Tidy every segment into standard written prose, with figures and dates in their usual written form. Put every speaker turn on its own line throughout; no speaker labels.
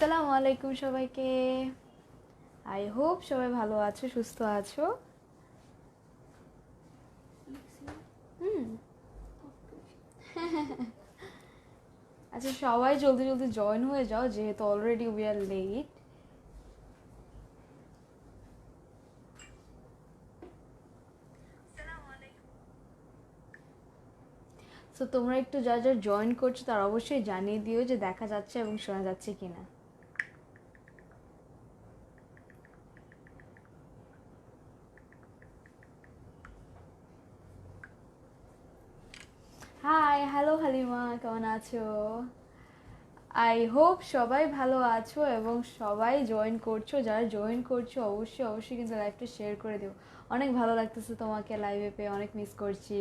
আসসালামু আলাইকুম সবাইকে। আই হোপ সবাই ভালো আছো, সুস্থ আছো। হুম। আচ্ছা, সবাই জলদি জলদি জয়েন হয়ে যাও যেহেতু already we are late. So তোমরা একটু যা যা জয়েন করছো তার অবশ্যই জানিয়ে দিও যে দেখা যাচ্ছে এবং শোনা যাচ্ছে কিনা। হাই, হ্যালো হালিমা, কেমন আছো? আই হোপ সবাই ভালো আছো এবং সবাই জয়েন করছো। যারা জয়েন করছো অবশ্যই অবশ্যই কিন্তু লাইভটা শেয়ার করে দিও। অনেক ভালো লাগতেছে তোমাকে লাইভে পেয়ে, অনেক মিস করছি।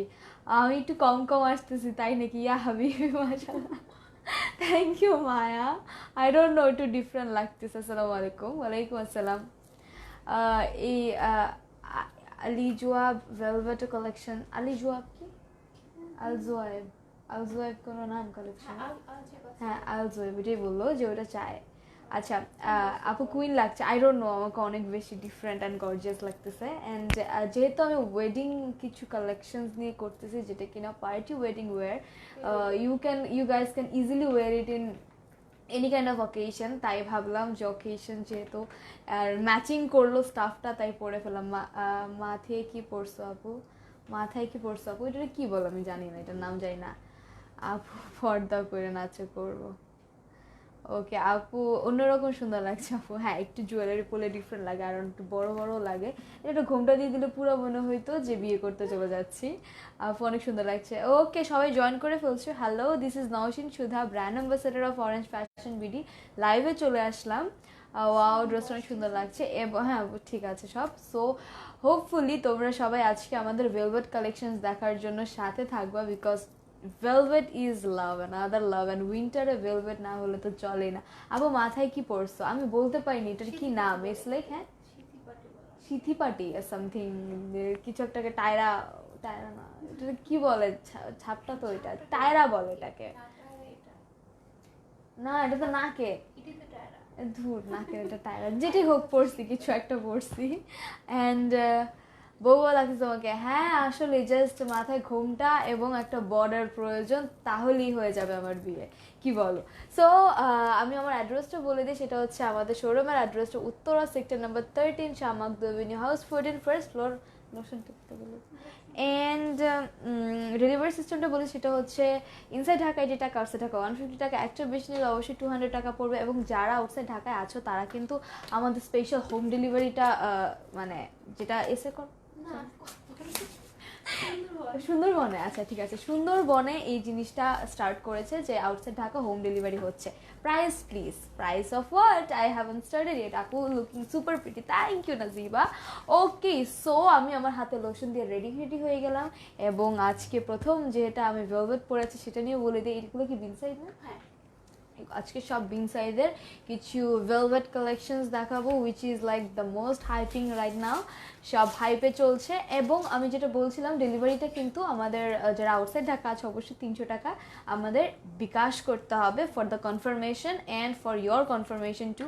আমি একটু কম কম আসতেছি তাই নাকি? ইয়া হাবিবি, মাশাআল্লাহ। Thank you Maya. I don't know, একটু ডিফারেন্ট লাগতেছে। আসসালামু আলাইকুম। ওয়ালাইকুম আসসালাম। এই আলিজোয়াব ভেলভেট কালেকশন, আলিজোয়াব কি আলজোয়াব, আলজোয়াব কোনো নাম কালেকশন? হ্যাঁ, আলজোয়াব এটাই বললো যে ওটা চায়। আচ্ছা, আপু কুইন লাগছে। আই ডোন্ট নো, আমাকে অনেক বেশি ডিফারেন্ট অ্যান্ড গর্জিয়াস লাগতেছে। অ্যান্ড যেহেতু আমি ওয়েডিং কিছু কালেকশনস নিয়ে করতেছি যেটা কিনা party wedding wear, you guys can easily wear it in any kind of occasion, তাই ভাবলাম যে অকেশন যেহেতু আর ম্যাচিং করলো স্টাফটা, তাই পরে ফেলাম। মাথায় কি পরছো আপু? মাথায় কি পরছো আপু? এটা কি বল, আমি জানি না, এটার নাম জানি না। আপু পর্দা করে নাচে করবো। ওকে আপু, অন্যরকম সুন্দর লাগছে আপু। হ্যাঁ, একটু জুয়েলারি পরলে ডিফারেন্ট লাগে আর একটু বড় বড় লাগে। এটা ঘোমটা দিয়ে দিলে পুরো মনে হইতো যে বিয়ে করতে চলে যাচ্ছি। আপু অনেক সুন্দর লাগছে। ওকে, সবাই জয়েন করে ফেলছো। Hello, this is Nowshin Sudha, brand ambassador of orange fashion BD. লাইভে চলে আসলাম। ওয়াও, ড্রেসটা অনেক সুন্দর লাগছে। এবং হ্যাঁ, ঠিক আছে সব। সো হোপফুলি তোমরা সবাই আজকে আমাদের ভেলভেট কালেকশনস দেখার জন্য সাথে থাকবা, because velvet is love, another love, and উইন্টারে ভেলভেট না হলে তো চলেই না। আবু মাথায় কি পরছো? আমি বলতে পারিনি এটার কি নাম। ইটস লাইক, হ্যাঁ, সিথিপাটি সামথিং, কিছু একটাকে টায়রা, টায়রা না, এটা কি বলে? ছাপটা তো এটা টায়রা বলে এটাকে। না, এটা তো নাকে। ধুর, নাকে এটা টায়রা, যেটি হোক পড়ছি, কিছু একটা পড়ছি। অ্যান্ড বউয়া লাগছে তোমাকে? হ্যাঁ, আসলে জাস্ট মাথায় ঘোমটা এবং একটা বর্ডার প্রয়োজন, তাহলেই হয়ে যাবে আমার বিয়ে। কি বলো? সো আমি আমার অ্যাড্রেসটা বলে দিই। সেটা হচ্ছে আমাদের শোরুমের অ্যাড্রেসটা উত্তরা সেক্টর নাম্বার 13, শামাক দবিনী হাউস 14, ফার্স্ট ফ্লোর। লোশন টিপতে বলো। অ্যান্ড ডেলিভারি সিস্টেমটা বলি, সেটা হচ্ছে ইনসাইড ঢাকায় যে টাকা, আউটসাইড ঢাকা 150 টাকা। একটা বেশি নিলে অবশ্যই 200 টাকা পড়বে। এবং যারা আউটসাইড ঢাকায় আছো তারা কিন্তু আমাদের স্পেশাল হোম ডেলিভারিটা, মানে যেটা এসে কর, সুন্দরবনে, আচ্ছা ঠিক আছে, সুন্দরবনে এই জিনিসটা স্টার্ট করেছে যে আউটসাইড ঢাকা হোম ডেলিভারি হচ্ছে। Price please, price of what? I haven't started it. আপু looking super pretty, thank you Najiba. Okay, so আমি আমার হাতে লোশন দিয়ে রেডি হয়ে গেলাম। এবং আজকে প্রথম যেটা আমি ভেলভেট পরেছি সেটা নিয়ে বলে দিই। এগুলো কি বিন সাইড না? হ্যাঁ, আজকে সব বিং সাইজের কিছু ভেলভেট কালেকশনস দেখাবো, which is like the most hyping right now. সব হাইপে চলছে। এবং আমি যেটা বলছিলাম, ডেলিভারিটা কিন্তু আমাদের যারা আউটসাইড ঢাকা আছে অবশ্যই 300 টাকা আমাদের বিকাশ করতে হবে for the confirmation and for your confirmation too.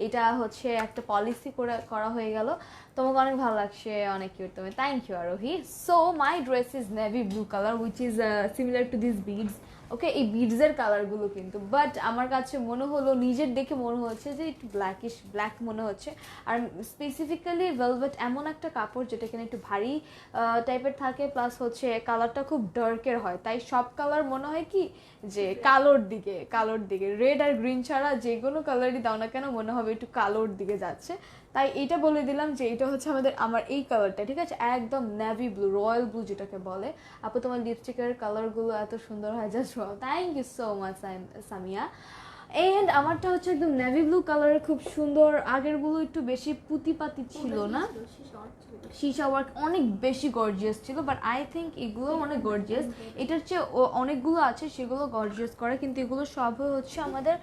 এটা হচ্ছে একটা পলিসি করা হয়ে গেল। তোমাকে অনেক ভালো লাগছে, অনেক কিউট তুমি, thank you Arohi. So my dress is navy blue colour which is similar to this beads. Okay, এই বিডসের কালারগুলো কিন্তু, বাট আমার কাছে মনে হলো, নিজের দেখে মনে হচ্ছে যে একটু ব্ল্যাকিশ ব্ল্যাক মনে হচ্ছে। আর স্পেসিফিক্যালি ভেলভেট এমন একটা কাপড় যেটা কিনা একটু ভারী টাইপের থাকে, প্লাস হচ্ছে কালারটা খুব ডার্কের হয়, তাই সব কালার মনে হয় কি যে কালোর দিকে রেড আর গ্রিন ছাড়া যে কোনো কালারই দাও না কেন মনে হবে একটু কালোর দিকে যাচ্ছে। তাই এইটা বলে দিলাম যে এটা হচ্ছে আমার এই কালারটা, ঠিক আছে, একদম নেভি ব্লু, রয়্যাল ব্লু যেটাকে বলে। আপু তোমার লিপস্টিকের কালারগুলো এত সুন্দর হয়, just wow, thank you so much Samia. And আমারটা হচ্ছে একদম নেভি ব্লু কালারের, খুব সুন্দর। আগেরগুলো একটু বেশি পুঁতিপাতি ছিল না, সীসা ওয়ার্ক অনেক বেশি গর্জিয়াস ছিল, বাট আই থিঙ্ক এগুলো অনেক গর্জিয়াস। এটার চেয়ে অনেকগুলো আছে সেগুলো গর্জিয়াস করে, কিন্তু এগুলো সব হচ্ছে আমাদের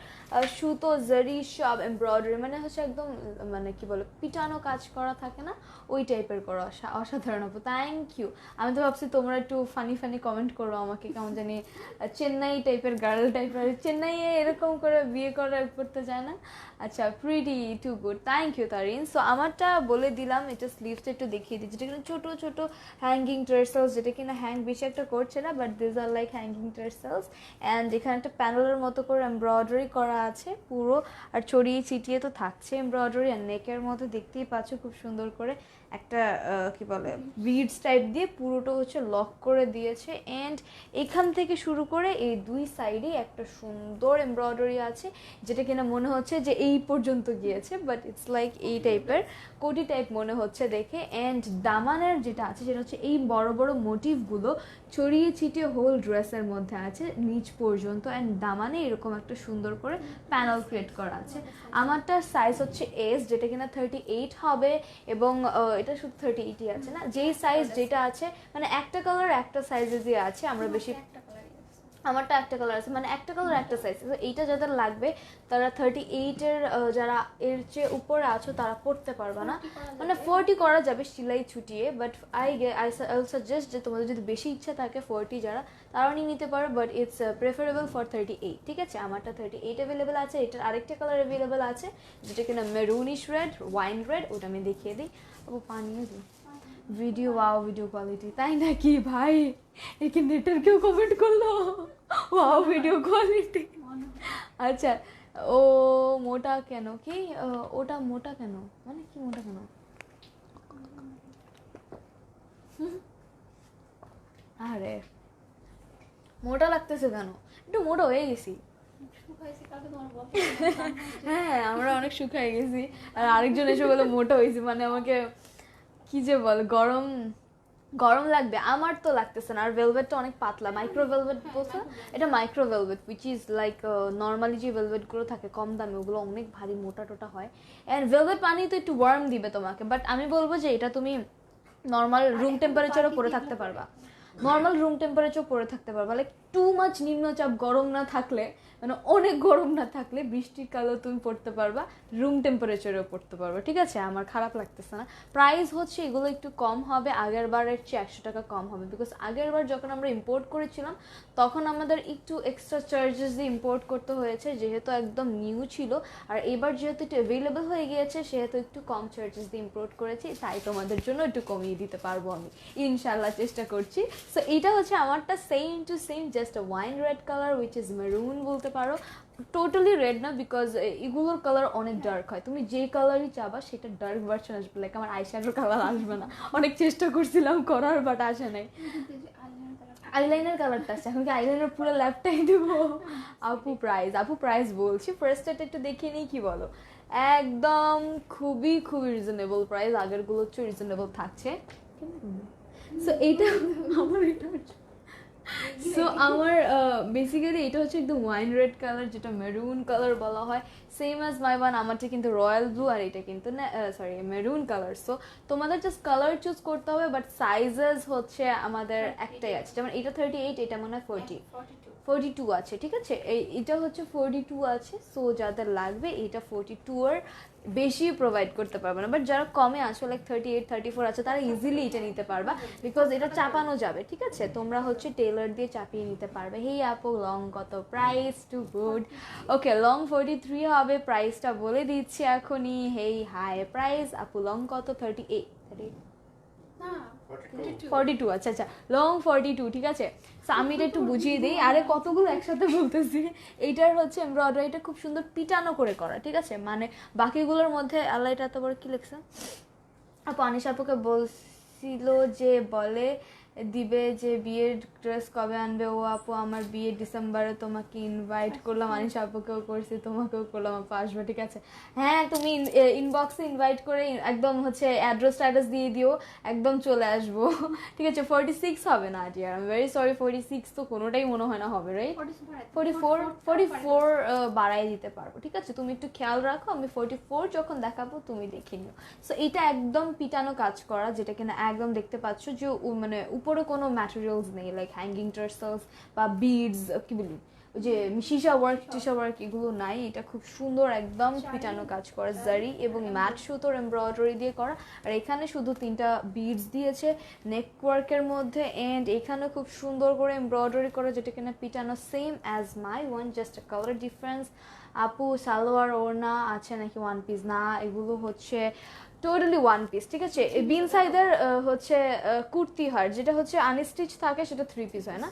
সুতো জারি সব এমব্রয়ডারি, মানে হচ্ছে একদম, মানে কি বলে, পিটানো কাজ করা থাকে না, ওই টাইপের করা। অসাধারণ আপু, থ্যাংক ইউ। আমি তো ভাবছি তোমরা একটু ফানি ফানি কমেন্ট করো আমাকে, কেমন জানি চেন্নাই টাইপের গার্ল টাইপের, চেন্নাইয়ে এরকম করে বিয়ে করতে যায় না। আচ্ছা, pretty too good, thank you Tarin. So আমারটা বলে দিলাম, এটা স্লিভসটা একটু দেখিয়ে দিচ্ছি, যেটা কিনা ছোট ছোট হ্যাঙ্গিং টার্সেলস, যেটা কিনা হ্যাং বেশি একটা করছে না, but this are like hanging tassels. And এখানে একটা প্যানেলের মতো করে এমব্রয়ডারি করা আছে পুরো, আর ছড়িয়ে ছিটিয়ে তো থাকছে এমব্রয়ডারি। আর নেকের মধ্যে দেখতেই পাচ্ছ খুব সুন্দর করে একটা কি বলে বিডস টাইপ দিয়ে পুরোটা হচ্ছে লক করে দিয়েছে। অ্যান্ড এখান থেকে শুরু করে এই দুই সাইডে একটা সুন্দর এমব্রয়ডারি আছে, যেটা কিনা মনে হচ্ছে যে এই পর্যন্ত গিয়েছে, বাট ইটস লাইক এই টাইপের কোটি টাইপ মনে হচ্ছে দেখে। অ্যান্ড দামানের যেটা আছে সেটা হচ্ছে এই বড় বড় মোটিভগুলো ছড়িয়ে ছিটিয়ে হোল ড্রেসের মধ্যে আছে নিচ পর্যন্ত। অ্যান্ড দামানে এরকম একটা সুন্দর করে প্যানেল ক্রিয়েট করা আছে। আমারটার সাইজ হচ্ছে এস, যেটা কিনা 38 হবে, এবং এটা শুধু 38ই আছে না, যেই সাইজ যেটা আছে মানে একটা কালার একটা সাইজে দিয়ে আছে। আমরা বেশি, আমারটা একটা কালার আছে, মানে একটা কালার একটা সাইজ। তো এইটা যাদের লাগবে তারা 38-এর যারা এর চেয়ে উপরে আছো তারা পড়তে পারবে না, মানে 40 করা যাবে সেলাই ছুটিয়ে, বাট আই সাজেস্ট যে তোমাদের যদি বেশি ইচ্ছা থাকে 40 যারা, তারাও নিয়ে নিতে পারো, বাট ইটস প্রেফারেবল ফর 38, ঠিক আছে। আমারটা 38 অ্যাভেলেবেল আছে। এটার আরেকটা কালার অ্যাভেলেবেল আছে যেটা কিনা মেরুনিশ রেড, ওয়াইন রেড, ওটা আমি দেখিয়ে দিই। ও পানিয়ে দিই ভিডিও, ওয়াও ভিডিও কোয়ালিটি, তাই নাকি ভাই? এখানে নেটের কেউ কমেন্ট করলো ওয়াও ভিডিও কোয়ালিটি। আচ্ছা, ও মোটা কেন? কি ওটা মোটা কেন, মানে কি মোটা কেন? আরে মোটা লাগতেছে কেন? একটু মোটা হয়ে গেছি। হ্যাঁ, আমরা অনেক শুকাই গেছি। আর আরেকজন এসে বলে মোটা হয়েছি, মানে আমাকে কি যে বল, গরম গরম লাগবে। আমার তো লাগতেছে না। আর ভেলভেটটা অনেক পাতলা, মাইক্রো ভেলভেট বলছে, এটা micro velvet, which is like normally যে ভেলভেটগুলো থাকে কম দামে, ওগুলো অনেক ভারী মোটা টোটা হয়। অ্যান্ড ভেলভেট পানি তো একটু ওয়ার্ম দিবে তোমাকে, বাট আমি বলবো যে এটা তুমি নর্মাল রুম টেম্পারেচারও পরে থাকতে পারবা, নর্মাল রুম টেম্পারেচার পরে থাকতে পারবা, লাইক টু মাচ নিম্নচাপ গরম না থাকলে, মানে অনেক গরম না থাকলে বৃষ্টির কালেও তুমি পড়তে পারবা, রুম টেম্পারেচারেও পড়তে পারবা, ঠিক আছে। আমার খারাপ লাগতেছে না। প্রাইস হচ্ছে এগুলো একটু কম হবে, আগের বারের চেয়ে 100 টাকা কম হবে, বিকজ আগের বার যখন আমরা ইম্পোর্ট করেছিলাম তখন আমাদের একটু এক্সট্রা চার্জেস দিয়ে ইম্পোর্ট করতে হয়েছে, যেহেতু একদম নিউ ছিল। আর এবার যেহেতু একটু অ্যাভেলেবল হয়ে গিয়েছে সেহেতু একটু কম চার্জেস দিয়ে ইম্পোর্ট করেছি, তাই তোমাদের জন্য একটু কমিয়ে দিতে পারবো আমি, ইনশাল্লাহ চেষ্টা করছি। সো এইটা হচ্ছে আমারটা same to same, just wine red colour which is maroon বলতে পারো, টোটালি রেড না, বিকজ এগুলোর কালার অনেক ডার্ক হয়, তুমি যে কালারই চাবা সেটা ডার্ক ভার্সন আসবে, লাইক আমার আইশ্যাডোর কালার আসবে না। অনেক চেষ্টা করছিলাম করার, বাট আসে নাই। আইলাইনার কালারটা আছে, এখন কি আইলাইনার পুরো ল্যাপটাই দেবো? আপু প্রাইস বলছি, ফার্স্ট একটু দেখিয়ে নিই, কি বলো? একদম খুবই খুবই রিজনেবল প্রাইস, আগেরগুলো হচ্ছে রিজনেবল থাকছে। সো এইটা আমার, এটা সো আমার বেসিক্যালি এটা হচ্ছে একদম ওয়াইন রেড কালার, যেটা মেরুন কালার বলা হয়, সেম অ্যাজ মাই ওয়ান। আমারটা কিন্তু রয়্যাল ব্লু, আর এটা কিন্তু না সরি মেরুন কালার। সো তোমাদের জাস্ট কালার চুজ করতে হবে, বাট সাইজেস হচ্ছে আমাদের একটাই আছে, যেমন এটা 38, এটা মনে হয় 42 আছে, ঠিক আছে। এটা হচ্ছে 42 আছে। সো যাদের লাগবে এটা 42-এর বেশি প্রোভাইড করতে পারবে না, বাট যারা কমে আছো লাইক 38, 34 আছে, তারা ইজিলি এটা নিতে পারবা, বিকজ এটা চাপানো যাবে, ঠিক আছে। তোমরা হচ্ছে টেলার দিয়ে চাপিয়ে নিতে পারবে। হেই আপু লং কত? Price too good. Okay, long 43 হবে, প্রাইসটা বলে দিচ্ছি এখনই। হেই হাই প্রাইস আপু, লং কত? 38, 42, আচ্ছা আচ্ছা, লং 42, ঠিক আছে। সো আমি এটা একটু বুঝিয়ে দিই, আরে কতগুলো একসাথে বলতেছি। এইটার হচ্ছে এমব্রয়ডারিটা খুব সুন্দর পিটানো করে করা, ঠিক আছে, মানে বাকিগুলোর মধ্যে আল্লাহ এটা এত বড় কি লিখছে। আপু আনিশা আপুকে বলছিল যে বলে দিবে যে বিয়ের ড্রেস কবে আনবে। ও আপু আমার বিয়ে ডিসেম্বরে, তোমাকে ইনভাইট করলাম, আনিশা আপুকেও করছি, তোমাকেও করলাম, আপু আসবে, ঠিক আছে। হ্যাঁ, তুমি ইনবক্সে ইনভাইট করে একদম হচ্ছে অ্যাড্রেস দিয়ে দিও, একদম চলে আসবো, ঠিক আছে। 46 হবে না ডিয়ার, আমি ভেরি সরি, 46 তো কোনোটাই মনে হয় না হবে, রাইট? 44 বাড়াই দিতে পারবো, ঠিক আছে। তুমি একটু খেয়াল রাখো, আমি 44 যখন দেখাবো তুমি দেখে নিও। সো এটা একদম পিটানো কাজ করা, যেটা কিনা একদম দেখতে পাচ্ছ যে মানে উপরে কোনো ম্যাটেরিয়ালস নেই, লাইক হ্যাঙ্গিং টার্সেলস বা বিডস, কি বলি যে সীসা ওয়ার্ক এগুলো নাই। এটা খুব সুন্দর একদম পিটানো কাজ করা, জারি এবং ম্যাট সুতোর এমব্রয়ডারি দিয়ে করা। আর এখানে শুধু 3টা বিডস দিয়েছে নেক ওয়ার্কের মধ্যে, এন্ড এখানে খুব সুন্দর করে এমব্রয়ডারি করা, যেটা কিনা পিটানো same as my one, just a colour difference. আপু সালোয়ার ওড়না আছে নাকি ওয়ান পিস? না, এগুলো হচ্ছে টোটালি ওয়ান পিস, ঠিক আছে। বিন সাইদের হচ্ছে কুর্তি হয়, যেটা হচ্ছে আনস্টিচ থাকে সেটা থ্রি পিস হয় না,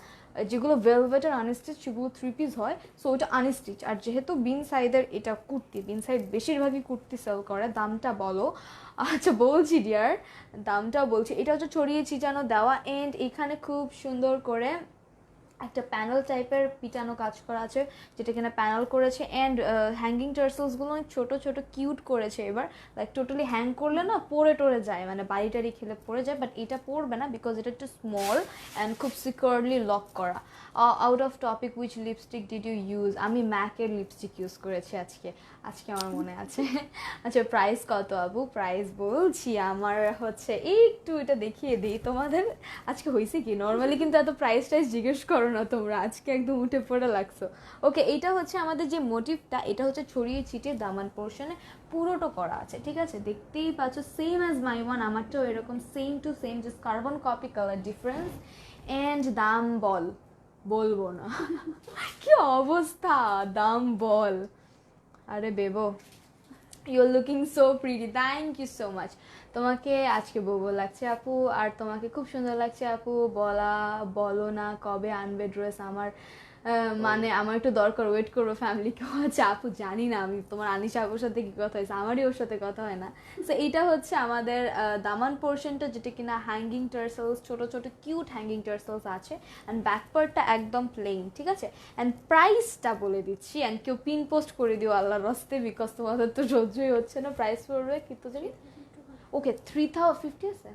যেগুলো ভেলভেটের আনস্টিচ সেগুলো থ্রি পিস হয়, সো ওটা আনস্টিচ। আর যেহেতু বিন সাইদের এটা কুর্তি, বিন সাইড বেশিরভাগই কুর্তি সেল করে। দামটা বলো? আচ্ছা বলছি ডিয়ার, দামটাও বলছি। এটা হচ্ছে ছড়িয়ে ছিটানো দেওয়া, এন্ড এখানে খুব সুন্দর করে একটা প্যানেল টাইপের পিটানো কাজ করা আছে, যেটা কিনা প্যানেল করেছে। অ্যান্ড হ্যাঙ্গিং টার্সেলসগুলো অনেক ছোটো ছোটো কিউট করেছে এবার, লাইক টোটালি হ্যাং করলে না পরে টরে যায়, মানে বাড়ি টাড়ি খেলে পড়ে যায়, বাট এটা পড়বে না বিকজ এটা একটু স্মল অ্যান্ড খুব সিকিউরলি লক করা। Out of topic, which lipstick did you use? আমি ম্যাকের লিপস্টিক ইউজ করেছি আজকে, আজকে আমার মনে আছে। আচ্ছা প্রাইস কত আপু? প্রাইস বলছি, আমার হচ্ছে একটু এটা দেখিয়ে দিই তোমাদের। আজকে হয়েছে কি, নর্মালি কিন্তু এত প্রাইস টাইস জিজ্ঞেস করো না তোমরা, আজকে একদম উঠে পড়ে লাগছো। ওকে, এটা হচ্ছে আমাদের যে মোটিভটা, এটা হচ্ছে ছড়িয়ে ছিটিয়ে দামান পোর্শনে পুরোটা করা আছে, ঠিক আছে। দেখতেই পাচ্ছ সেম অ্যাজ মাই ওয়ান, আমারটাও এরকম same to same, just carbon copy, colour difference. And দাম বলবো না। কি অবস্থা, দাম বল। আরে Bebo, you are looking so pretty, thank you so much. তোমাকে আজকে বলবো লাগছে আপু, আর তোমাকে খুব সুন্দর লাগছে আপু। বলো না কবে আনবে ড্রেস? আমার মানে আমার একটু দরকার, ওয়েট করবো, ফ্যামিলি কেউ আছে। আপু জানি না আমি তোমার আনিশা আপুর সাথে কি কথা হয়েছে, আমারই ওর সাথে কথা হয় না। সো এইটা হচ্ছে আমাদের দামান পোর্শনটা, যেটা কিনা হ্যাঙ্গিং টার্সেলস, ছোটো ছোটো কিউট হ্যাঙ্গিং টার্সেলস আছে। অ্যান্ড ব্যাকপার্টটা একদম প্লেন, ঠিক আছে। অ্যান্ড প্রাইসটা বলে দিচ্ছি, অ্যান্ড কেউ পিন পোস্ট করে দিও আল্লাহর রস্তে, বিকজ তোমাদের তো সহ্যই হচ্ছে না। প্রাইস পড়বে কিন্তু জানি, ওকে 3050 আছে,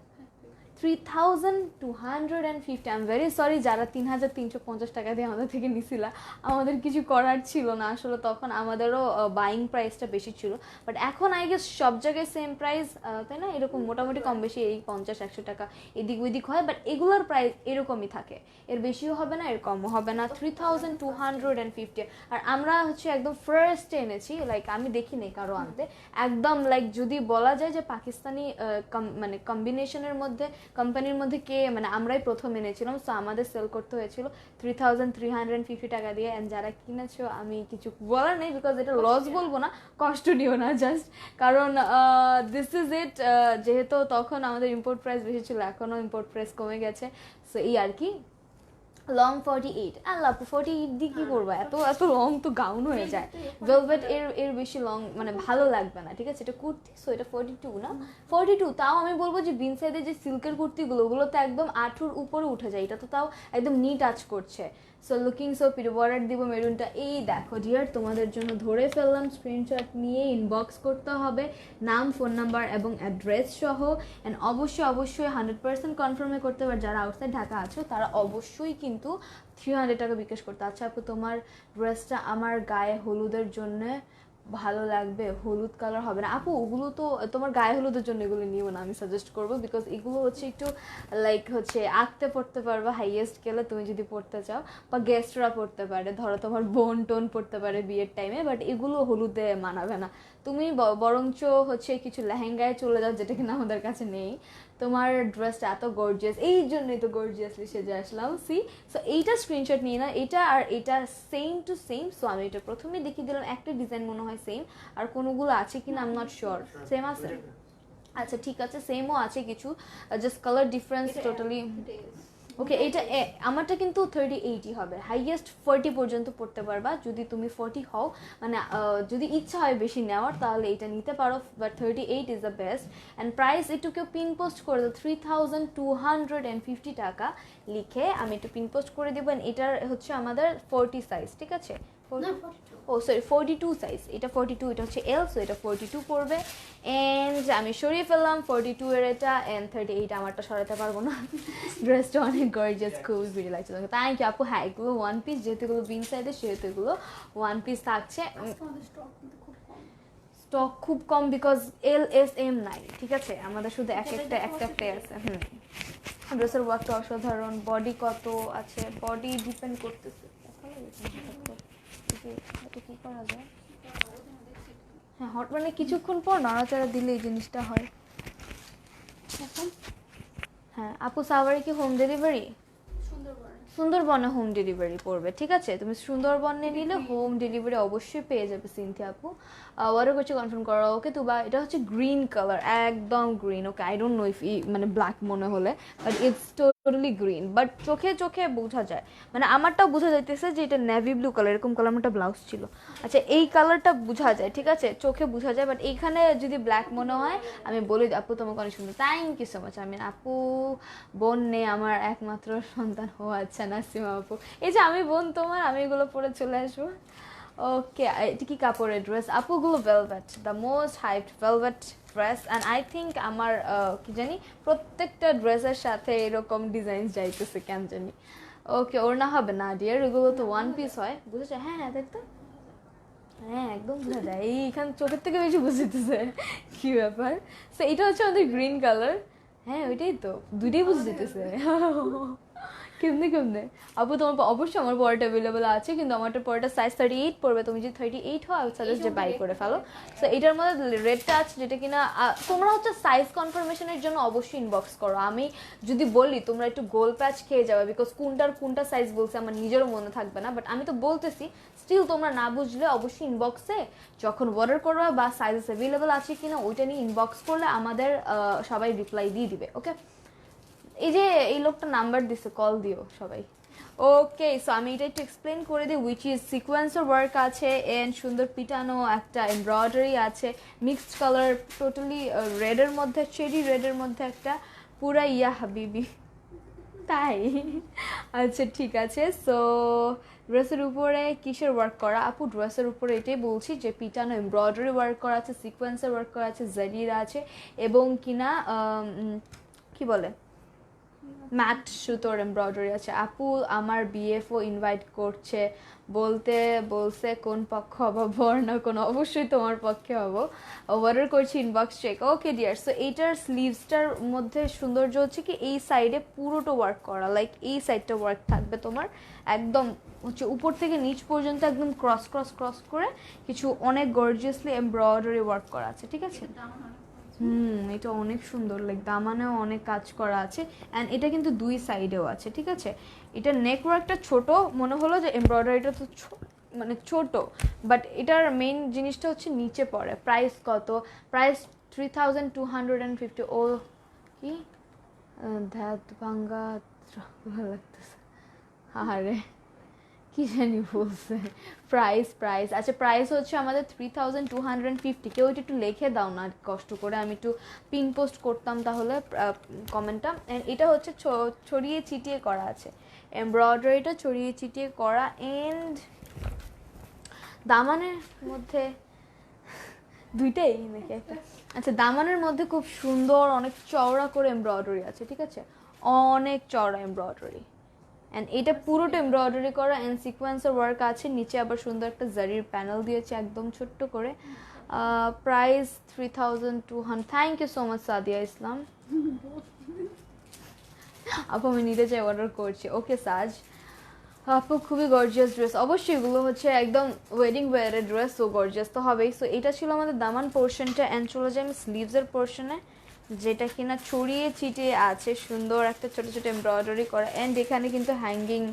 3250। আই এম ভেরি সরি যারা 3350 টাকা দিয়ে আমাদের থেকে নিছিলা, আমাদের কিছু করার ছিল না আসলে, তখন আমাদেরও বাইং প্রাইসটা বেশি ছিল। বাট এখন আই গেস সব জায়গায় সেম প্রাইস, তাই না? এরকম মোটামুটি কম বেশি এই 50-100 টাকা এদিক ওইদিক হয়, বাট এগুলোর প্রাইস এরকমই থাকে, এর বেশিও হবে না এর কমও হবে না, 3250। আর আমরা হচ্ছে একদম ফার্স্টে এনেছি, লাইক আমি দেখি নেই কারো আনতে, একদম লাইক যদি বলা যায় যে পাকিস্তানি মানে কম্বিনেশনের মধ্যে, কোম্পানির মধ্যে কে, মানে আমরাই প্রথম এনেছিলাম, সো আমাদের সেল করতে হয়েছিল 3350 টাকা দিয়ে। অ্যান্ড যারা কিনেছো আমি কিছু বলার নেই, বিকজ এটা লস বলবো না, কষ্ট নিও না, জাস্ট কারণ দিস ইজ ইট। যেহেতু তখন আমাদের ইম্পোর্ট প্রাইস বেশি ছিল, এখনও ইম্পোর্ট প্রাইস কমে গেছে, সো এই আর কি। লং 48, আল্লাহ 48 দিয়ে কী করবো, এত এত লং তো গাউন হয়ে যায়। ভেলভেট এর বেশি লং মানে ভালো লাগবে না, ঠিক আছে। এটা কুর্তি, সো এটা 42 না, 42। তাও আমি বলবো যে বিন সাইডের যে সিল্কের কুর্তিগুলো, ওগুলো তো একদম 8 উপরে উঠে যায়, এটা তো তাও একদম নি টাচ করছে। So looking so pretty. Border দিব মেরুনটা, এই দেখো ডিয়ার তোমাদের জন্য ধরে ফেললাম, স্ক্রিনশট নিয়ে ইনবক্স করতে হবে নাম, ফোন নাম্বার এবং অ্যাড্রেস সহ। অ্যান্ড অবশ্যই 100% কনফার্মে করতে পারে, যারা আউটসাইড ঢাকা আছো তারা অবশ্যই কিন্তু 300 টাকা বিকাশ করতে। আচ্ছা আপু তোমার ড্রেসটা আমার গায়ে হলুদের জন্য ভালো লাগবে, হলুদ কালার হবে না আপু? ওগুলো তো তোমার গায়ে হলুদের জন্য এগুলো নিও না, আমি সাজেস্ট করবো, বিকজ এগুলো হচ্ছে একটু লাইক হচ্ছে আঁকতে পড়তে পারবা হাইয়েস্ট গেলে তুমি যদি পড়তে চাও, বা গেস্টরা পড়তে পারে, ধরো তোমার বোন টোন পড়তে পারে বিয়ের টাইমে, বাট এগুলো হলুদে মানাবে না। তুমি বরঞ্চ হচ্ছে কিছু লেহেঙ্গায় চলে যাও, যেটা কিনা আমাদের কাছে নেই। তোমার ড্রেসটা এত গর্জিয়াস, এই জন্যই তো গর্জিয়াসলি সেজে আসলাম। সি, সো এইটা স্ক্রিনশট নিয়ে না, এটা আর এটা সেম টু সেম। সো আমি এটা প্রথমে দেখিয়ে দিলাম, একটা ডিজাইন মনে হয় সেম, আর কোনোগুলো আছে কিনা I am not sure. Same আছে? আচ্ছা ঠিক আছে, সেমও আছে কিছু, জাস্ট কালার ডিফারেন্স টোটালি। ওকে, এটা আমারটা কিন্তু 30-80 হবে, হাইয়েস্ট 40 পর্যন্ত পড়তে পারবা যদি তুমি 40 হও, মানে যদি ইচ্ছা হয় বেশি নেওয়ার তাহলে এটা নিতে পারো, but 38 is the best. And price একটু কেউ পিন পোস্ট করে দাও, 3250 টাকা লিখে আমি একটু পিন পোস্ট করে দেবো। এটার হচ্ছে আমাদের 40 সাইজ, ঠিক আছে। ও সরি 42 সাইজ, এটা 42, এটা হচ্ছে এল, সো এটা 42 পড়বে। অ্যান্ড আমি সরিয়ে ফেললাম 42 এর এটা, অ্যান্ড 38 আমারটা সরাতে পারবো না। ড্রেসটা অনেক গর্জিয়াস, খুবই ভিড়ি লাগছে তোমাকে, থ্যাংক ইউ আপু। হ্যাঁ এগুলো ওয়ান পিস, যেহেতু এগুলো বিন সাইডে সেহেতু এগুলো ওয়ান পিস থাকছে। স্টক খুব কম, বিকজ এল এস এম নাই, ঠিক আছে, আমাদের শুধু একটা আছে। ড্রেসের ওয়ার্কটা অসাধারণ। বডি কত আছে? বডি ডিপেন্ড করতেছে, কি করা যায়। হ্যাঁ হট মানে কিছুক্ষণ পর নাড়াচাড়া দিলে এই জিনিসটা হয়। হ্যাঁ আপু সাভারে কি হোম ডেলিভারি? সুন্দরবনে হোম ডেলিভারি পড়বে, ঠিক আছে? তুমি সুন্দরবনে নিলে হোম ডেলিভারি অবশ্যই পেয়ে যাবে সিনথিয়া আপু। অর্ডার করছি, কনফার্ম করো। ওকে তুবা, এটা হচ্ছে গ্রিন কালার, একদম green. Okay, I don't know if মানে ব্ল্যাক মনে হলে, but it's totally green, but চোখে চোখে বোঝা যায়, মানে আমারটাও বোঝা যাইতেছে যে এটা নেভি ব্লু কালার, এরকম কালার একটা ব্লাউজ ছিল। আচ্ছা, এই কালারটা বোঝা যায়, ঠিক আছে, চোখে বোঝা যায়, বাট এইখানে যদি ব্ল্যাক মনে হয় আমি বলি আপু তোমাকে অনেক সুন্দর। Thank you so much. আমি আপু বোন নেই, আমার একমাত্র সন্তান। ও আচ্ছা, নাসিমা আপু, এই যে আমি বোন তোমার, আমি এগুলো পরে চলে আসবো। ওকে, এটা কি কাপড়ের ড্রেস আপুগুলো? Velvet, the most hyped velvet dress, and I think আমার কি জানি প্রত্যেকটা ড্রেসের সাথে এরকম ডিজাইন যাইতেছে কেন জানি। ওকে, ওর না হবে না ডিয়ার, এগুলো তো ওয়ান পিস হয়, বুঝেছো? হ্যাঁ হ্যাঁ, দেখতো, হ্যাঁ একদম বোঝা যায়, এইখানে চোখের থেকে বেশি বুঝতেছে কি ব্যাপার। সো এটা হচ্ছে আমাদের গ্রিন কালার। হ্যাঁ ওইটাই তো, দুইটাই বুঝে যেতেছে কেমনে কেমনে। আপু তোমার অবশ্যই আমার পরেটা অ্যাভেলেবেল আছে, কিন্তু আমারটা পরেটা সাইজ 38 পড়বে। তুমি যদি 38 হয়, আমি সাজেস্ট যে বাই করে ফেলো। সো এটার মধ্যে রেডটা আছে, যেটা কিনা তোমরা হচ্ছে সাইজ কনফার্মেশনের জন্য অবশ্যই ইনবক্স করো। আমি যদি বলি তোমরা একটু গোল প্যাচ খেয়ে যাবে, বিকজ কোনটা সাইজ বলছে আমার নিজেরও মনে থাকবে না, বাট আমি তো বলতেছি, স্টিল তোমরা না বুঝলে অবশ্যই ইনবক্সে যখন অর্ডার করবে বা সাইজেস অ্যাভেলেবেল আছে কিনা ওইটা নিয়ে ইনবক্স করলে আমাদের সবাই রিপ্লাই দিয়ে দিবে। ওকে, এই যে এই লোকটা নাম্বার দিছে, কল দিও সবাই। ওকে, সো আমি এটা একটু এক্সপ্লেন করে দিই, উইচ ইজ সিকোয়েন্সের ওয়ার্ক আছে, এন্ড সুন্দর পিটানো একটা এমব্রয়ডারি আছে, মিক্সড কালার, টোটালি রেডের মধ্যে, চেরি রেডের মধ্যে একটা পুরা ইয়া হাবিবি, তাই? আচ্ছা ঠিক আছে। সো ড্রেসের উপরে কিসের ওয়ার্ক করা আপু? ড্রেসের উপরে এটাই বলছি যে পিটানো এমব্রয়ডারি ওয়ার্ক করা আছে, সিকোয়েন্সের ওয়ার্ক করা আছে, জারির আছে, এবং কিনা কি বলে ম্যাট সুতোর এমব্রয়ডারি আছে। আপু আমার বিএফও ইনভাইট করছে, বলছে কোন পক্ষ হব, বর না কোন? অবশ্যই তোমার পক্ষে হব, অর্ডার করছি, inbox check. Okay dear. So এইটার স্লিভসটার মধ্যে সৌন্দর্য হচ্ছে কি এই সাইডে পুরোটা ওয়ার্ক করা, লাইক এই সাইডটা ওয়ার্ক থাকবে তোমার একদম হচ্ছে উপর থেকে নিচ পর্যন্ত একদম ক্রস ক্রস ক্রস করে কিছু অনেক গর্জিয়াসলি এমব্রয়ডারি ওয়ার্ক করা আছে, ঠিক আছে? এটা অনেক সুন্দর, লাইক দামানেও অনেক কাজ করা আছে, অ্যান্ড এটা কিন্তু দুই সাইডেও আছে, ঠিক আছে? এটা নেক ওয়ার্কটা ছোট মনে হলো, যে এমব্রয়ডারিটা তো মানে ছোট, বাট এটার মেইন জিনিসটা হচ্ছে নিচে পড়ে। প্রাইস কত? প্রাইস 3250। ও কি ধ্যাত ভাঙ্গা ভালো লাগতেছে, আরে কি জানি বলছে। প্রাইস আচ্ছা, প্রাইস হচ্ছে আমাদের 3250। কেউ এটা একটু লিখে দাও না কষ্ট করে, আমি একটু পিন পোস্ট করতাম তাহলে কমেন্টটা। অ্যান্ড এটা হচ্ছে ছড়িয়ে ছিটিয়ে করা আছে, এমব্রয়ডারিটা ছড়িয়ে ছিটিয়ে করা, এন্ড দামানের মধ্যে দুইটাই নাকি একটা? আচ্ছা, দামানের মধ্যে খুব সুন্দর অনেক চওড়া করে এমব্রয়ডারি আছে, ঠিক আছে? অনেক চওড়া এমব্রয়ডারি, অ্যান্ড এটা পুরোটা এমব্রয়ডারি করা, অ্যান্ড সিকোয়েন্সের ওয়ার্ক আছে, নিচে আবার সুন্দর একটা জারির প্যানেল দিয়েছে একদম ছোট্ট করে। Price 3200। Thank you so much Sadia Islam আপু, আমি নিতে চাই, অর্ডার করছি। ওকে সাজ আপু, খুবই গর্জিয়াস ড্রেস, অবশ্যই এগুলো হচ্ছে একদম ওয়েডিং ওয়ারের ড্রেস, সো গর্জিয়াস তো হবেই। সো এটা ছিল আমাদের দামান পোর্শনটা, অ্যান্ড চলে যাই আমি স্লিভসের পোর্শনে, যেটা কিনা ছড়িয়ে ছিটিয়ে আছে সুন্দর একটা ছোট ছোট এমব্রয়ডারি করা, অ্যান্ড এখানে কিন্তু হ্যাঙ্গিং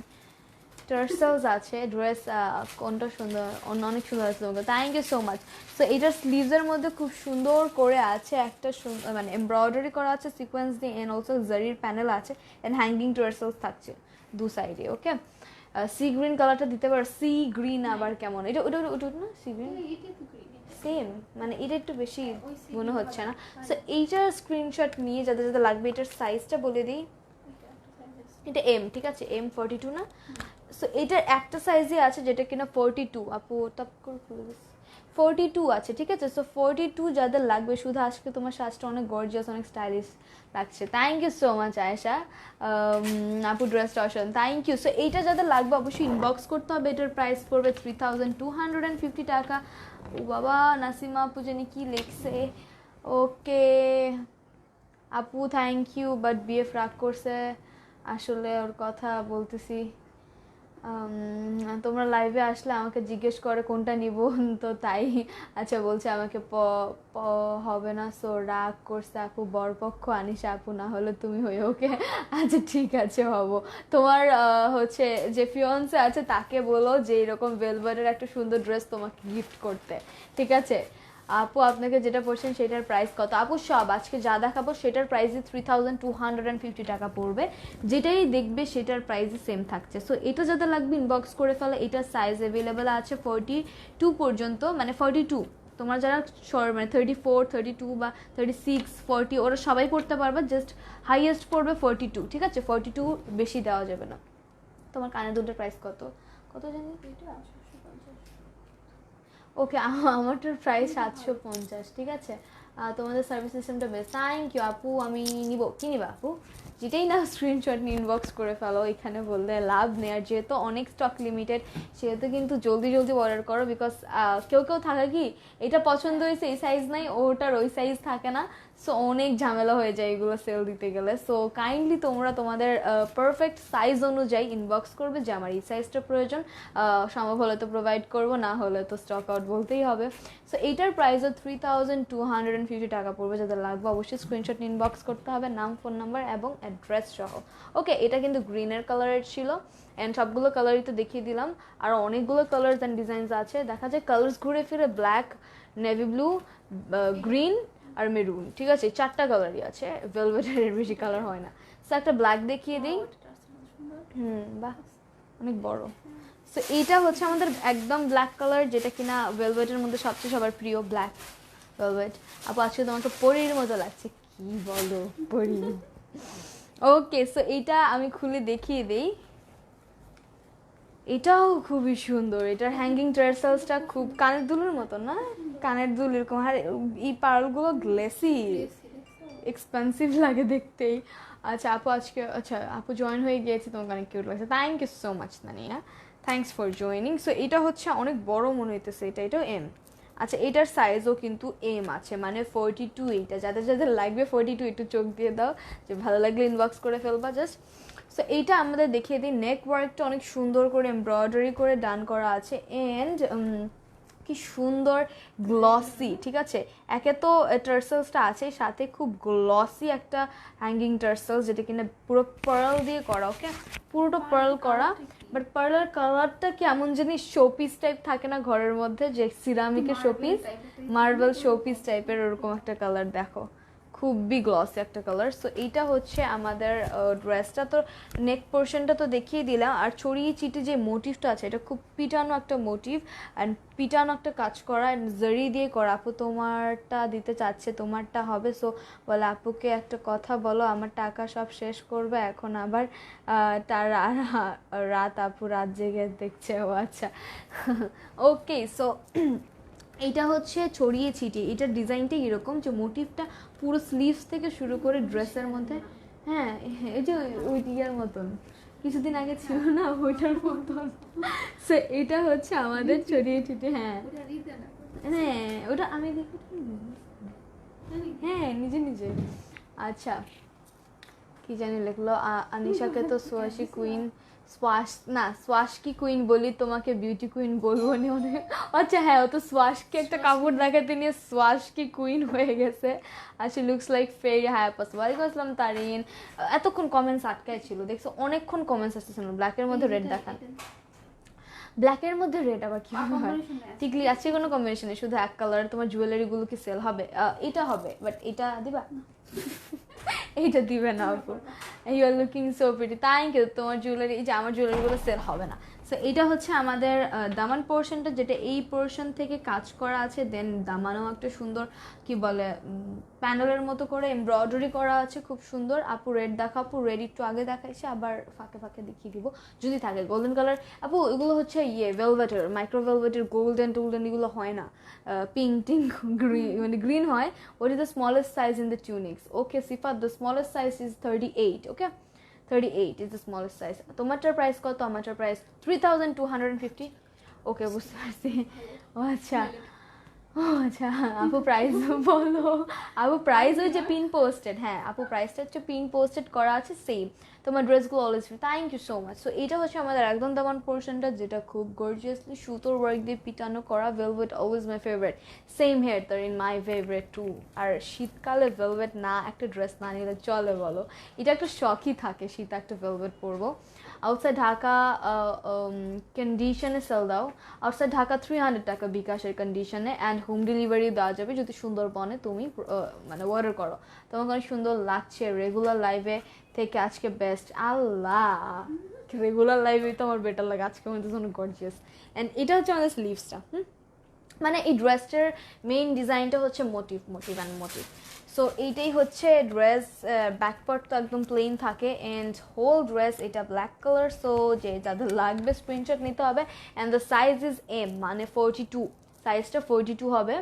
টার্সেলস আছে। ড্রেস কোনটা সুন্দর, অনেক সুন্দর আছে তোমাকে, thank you so much. So এইটার স্লিভসের মধ্যে খুব সুন্দর করে আছে একটা মানে এমব্রয়ডারি করা আছে সিকোয়েন্স দিয়ে, অ্যান্ড অলসো জারির প্যানেল আছে, অ্যান্ড হ্যাঙ্গিং টার্সেলস থাকছে দু সাইডে। ওকে, সি গ্রিন কালারটা দিতে পারো। সি গ্রিন আবার কেমন? এটা ওটা ওটা না, সি গ্রিন সেম, মানে এটা একটু বেশি মনে হচ্ছে না। সো এইটার স্ক্রিনশট নিয়ে যাদের যাদের লাগবে, এটার সাইজটা বলে দিই, এটা এম, ঠিক আছে? M42 না? সো এটার একটা সাইজই আছে যেটা কিনা 42। আপু টপ করে খুলে দিচ্ছি, 42 আছে, ঠিক আছে? সো 42 যাদের লাগবে, শুধু আজকে তোমার সাজটা অনেক গর্জিয়াস, অনেক স্টাইলিশ লাগছে। Thank you so much Ayesha আপু, ড্রেসটা অসাধারণ, থ্যাংক ইউ। সো এইটা যাদের লাগবে অবশ্যই ইনবক্স করতে হবে। এটার প্রাইস পড়বে 3250 টাকা। ও বাবা, নাসিমা আপু জানি কি লিখছে। ওকে আপু, থ্যাংক ইউ, বাট বিএফ রাগ করছে, আসলে ওর কথা বলতেছি। তোমরা লাইভে আসলে আমাকে জিজ্ঞেস করে কোনটা নিব, তো তাই। আচ্ছা বলছে আমাকে হবে না, সো রাগ করছে আপু বরপক্ষ আনিশা আপু, না হলে তুমি হয়ে ওকে। আচ্ছা ঠিক আছে হব। তোমার হচ্ছে যে ফিয়ন্সে আছে তাকে বলো যে এরকম ভেলভেটের একটা সুন্দর ড্রেস তোমাকে গিফট করতে, ঠিক আছে। আপু আপনাকে যেটা পড়ছেন সেটার প্রাইস কত? আপু সব আজকে যা দেখাবো সেটার প্রাইসই 3250 টাকা পড়বে, যেটাই দেখবে সেটার প্রাইসই সেম থাকছে। সো এটা যাদের লাগবে ইনবক্স করে ফেলে, এটার সাইজ অ্যাভেলেবেল আছে 42 পর্যন্ত, মানে 42। তোমার যারা মানে 34, 32 বা 36, 40 ওরা সবাই পড়তে পারবে, জাস্ট হাইয়েস্ট পড়বে 42, ঠিক আছে। 42 বেশি দেওয়া যাবে না। তোমার কানের দুটোর প্রাইস কত কত জানি? ওকে, আমারটার প্রাইস 750, ঠিক আছে। তোমাদের সার্ভিস সিস্টেমটা বেস্ট, থ্যাংক ইউ আপু। আমি নিব, কি নিবা আপু? যেটাই না স্ক্রিনশট নিয়ে ইনবক্স করে ফেলো, এখানে বললে লাভ নেই। আর যেহেতু অনেক স্টক লিমিটেড সেহেতু কিন্তু জলদি জলদি অর্ডার করো, বিকজ কেউ কেউ থাকে কি এটা পছন্দ হয়েছে এই সাইজ নাই, ওটার ওই সাইজ থাকে না, সো অনেক ঝামেলা হয়ে যায় এগুলো সেল দিতে গেলে। সো কাইন্ডলি তোমরা তোমাদের পারফেক্ট সাইজ অনুযায়ী ইনবক্স করবে যে আমার এই সাইজটা প্রয়োজন, সম্ভব হলে তো প্রোভাইড করবো, না হলে তো স্টক আউট বলতেই হবে। সো এইটার প্রাইসও 3250 টাকা পড়বে। যাদের লাগবে অবশ্যই স্ক্রিনশট ইনবক্স করতে হবে, নাম, ফোন নাম্বার এবং অ্যাড্রেস সহ। ওকে, এটা কিন্তু গ্রিনের কালারের ছিল, অ্যান্ড সবগুলো কালারই তো দেখিয়ে দিলাম। আর অনেকগুলো কালার্স অ্যান্ড ডিজাইনস আছে, দেখা যায় কালার্স ঘুরে ফিরে ব্ল্যাক, নেভি ব্লু, গ্রিন আর মেরুন, ঠিক আছে। 4টা কালারই আছে, ভেলভেটের বেশি কালার হয় না। সো একটা ব্ল্যাক দেখিয়ে দিই। বাহ অনেক বড়। সো এইটা হচ্ছে আমাদের একদম ব্ল্যাক কালার, যেটা কিনা ভেলভেটের মধ্যে সবচেয়ে সবার প্রিয় ব্ল্যাক ভেলভেট। আপু আজকে তোমাকে পরীর মতো লাগছে, কি বলো পরী। ওকে, সো এইটা আমি খুলে দেখিয়ে দিই। এটাও খুবই সুন্দর, এটার হ্যাঙ্গিং টার্সেলসটা খুব কানের দুলের মতো না, কানের দুল এরকম, আর এই পার্লগুলো গ্লেসি, এক্সপেন্সিভ লাগে দেখতেই। আচ্ছা আপু আজকে, আচ্ছা আপু জয়েন হয়ে গিয়েছে, তোমাকে অনেক কিউট লাগছে, thank you so much Tania, thanks for joining. So এটা হচ্ছে অনেক বড় মনে হইতেছে, এটাও এম। আচ্ছা এটার সাইজও কিন্তু এম আছে, মানে 42। এইটা যাদের যাদের লাগবে 42 একটু চোখ দিয়ে দাও, যে ভালো লাগলে ইনবক্স করে ফেলবা জাস্ট। সো এইটা আমাদের দেখিয়ে দিই, নেক ওয়ার্কটা অনেক সুন্দর করে এমব্রয়ডারি করে ডান করা আছে, অ্যান্ড কি সুন্দর গ্লসি, ঠিক আছে। একে তো টার্সেলসটা আছে, সাথে খুব গ্লসি একটা হ্যাঙ্গিং টার্সেলস, যেটা কিনা পুরো পার্ল দিয়ে করা, ওকে পুরোটা পার্ল করা। বাট পার্লের কালারটা কেমন জানি শোপিস টাইপ থাকে না ঘরের মধ্যে, যে সিরামিকের শোপিস, মার্বেল শোপিস টাইপের ওরকম একটা কালার, দেখো খুবই গ্লসি একটা কালার। সো এইটা হচ্ছে আমাদের ড্রেসটা। তো নেক পোর্শনটা তো দেখিয়ে দিলাম, আর ছড়িয়ে চিটে যে মোটিভটা আছে এটা খুব পিটানো একটা মোটিভ, অ্যান্ড পিটানো একটা কাজ করা, জারি দিয়ে করা। আপু তোমারটা দিতে চাচ্ছে, তোমারটা হবে। সো বলে আপুকে একটা কথা বলো, আমার টাকা সব শেষ করবে এখন আবার, তার রাত, আপু রাত জেগে দেখছে, ও আচ্ছা। ওকে, সো এইটা হচ্ছে ছড়িয়ে ছিটিয়ে, এটার ডিজাইনটা এরকম যে মোটিভটা পুরো স্লিভস থেকে শুরু করে ড্রেসের মধ্যে, হ্যাঁ এই যে ওই ইয়ার মতন কিছুদিন আগে ছিল না ওইটার মতন। সো এটা হচ্ছে আমাদের ছড়িয়ে ছিটিয়ে, হ্যাঁ হ্যাঁ ওটা আমি দেখি, হ্যাঁ নিজে নিজে। আচ্ছা কি জানি লিখলো, আনিশাকে তো সোয়াশি কুইন, সোয়াশকি কুইন বলি, তোমাকে বিউটি কুইন বলবো নি অনেক। আচ্ছা হ্যাঁ, ও তো সোয়াশকে একটা কাপড় দেখাতে নিয়ে সোয়াশকি কুইন হয়ে গেছে। আর শি লুকস লাইক ফেরি হ্যাপাস। ওয়ালাইকুম আসসালাম তারিন। এতক্ষণ কমেন্টস আটকায় ছিল, দেখছো অনেকক্ষণ কমেন্টস আসতেছিল। ব্ল্যাকের মধ্যে রেড দেখান, ব্ল্যাকের মধ্যে রেড আবার কিভাবে হয়? টিকলি আছে কোনো কম্বিনেশনে, শুধু এক কালার। তোমার জুয়েলারিগুলো কি সেল হবে? এটা হবে, বাট এটা দিবা? এইটা দিবে না আপু। You are looking so pretty, thank you. তোমার জুয়েলারি, এই যে আমার জুয়েলারিগুলো সেল হবে না। সো এটা হচ্ছে আমাদের দামান পোর্শনটা, যেটা এই পোর্শন থেকে কাজ করা আছে। দেন দামানও একটা সুন্দর কি বলে প্যানেলের মতো করে এমব্রয়ডারি করা আছে, খুব সুন্দর। আপু রেড দেখা, আপু রেড একটু আগে দেখাইছে, আবার ফাঁকে ফাঁকে দেখিয়ে দিব যদি থাকে। গোল্ডেন কালার আপু, এগুলো হচ্ছে ভেলভেটের, মাইক্রো ভেলভেটের, গোল্ডেন টোল্ডেন এগুলো হয় না, পিঙ্ক টিঙ্ক গ্রিন, মানে গ্রিন হয়। What is the smallest size in the tunics? Okay Sifat, the smallest size is 38, okay 38 is the smallest size. তোমারটার প্রাইস কত? আমারটার প্রাইস 3250। ওকে বুঝতে পারছি। ও আচ্ছা, ও আচ্ছা, আপু প্রাইস বলো। আপু প্রাইস ওই যে পিন পোস্টেড, হ্যাঁ আপু প্রাইসটা হচ্ছে পিন পোস্টেড করা আছে সেম। তোমার ড্রেসগুলো always, thank you so much. So এটা হচ্ছে আমাদের একদম দামান পোর্শনটা, যেটা খুব গর্জিয়াসলি সুতোর ওয়ার্ক দিয়ে পিটানো করা। Velvet always my favourite, same here তার ইন মাই ফেভারিট টু। আর শীতকালে ভেলভেট না একটা ড্রেস না নিলে চলে বলো, এটা একটা শখই থাকে শীতে একটা ভেলভেট পরবো। আউটসাইড ঢাকা কন্ডিশনে সেল দাও। আউটসাইড ঢাকা 300 টাকা বিকাশের কন্ডিশনে, অ্যান্ড হোম ডেলিভারি দেওয়া যাবে যদি সুন্দরবনে তুমি মানে অর্ডার করো। তোমাকে অনেক সুন্দর লাগছে রেগুলার লাইভে থেকে আজকে বেস্ট। আল্লাহ, রেগুলার লাইভে তো আমার বেটার লাগে, আজকে মধ্যে অনেক গর্জিয়াস। অ্যান্ড এটা হচ্ছে আমাদের স্লিভসটা। মানে এই ড্রেসটার মেইন ডিজাইনটা হচ্ছে মোটিভ অ্যান্ড মোটিভ। সো এইটাই হচ্ছে ড্রেস। ব্যাকপার্ট তো একদম প্লেন থাকে, অ্যান্ড হোল ড্রেস এটা ব্ল্যাক কালার। সো যে যাদের লাগবে স্ক্রিনশট নিতে হবে। And the size is M, মানে 42, সাইজটা 42 হবে।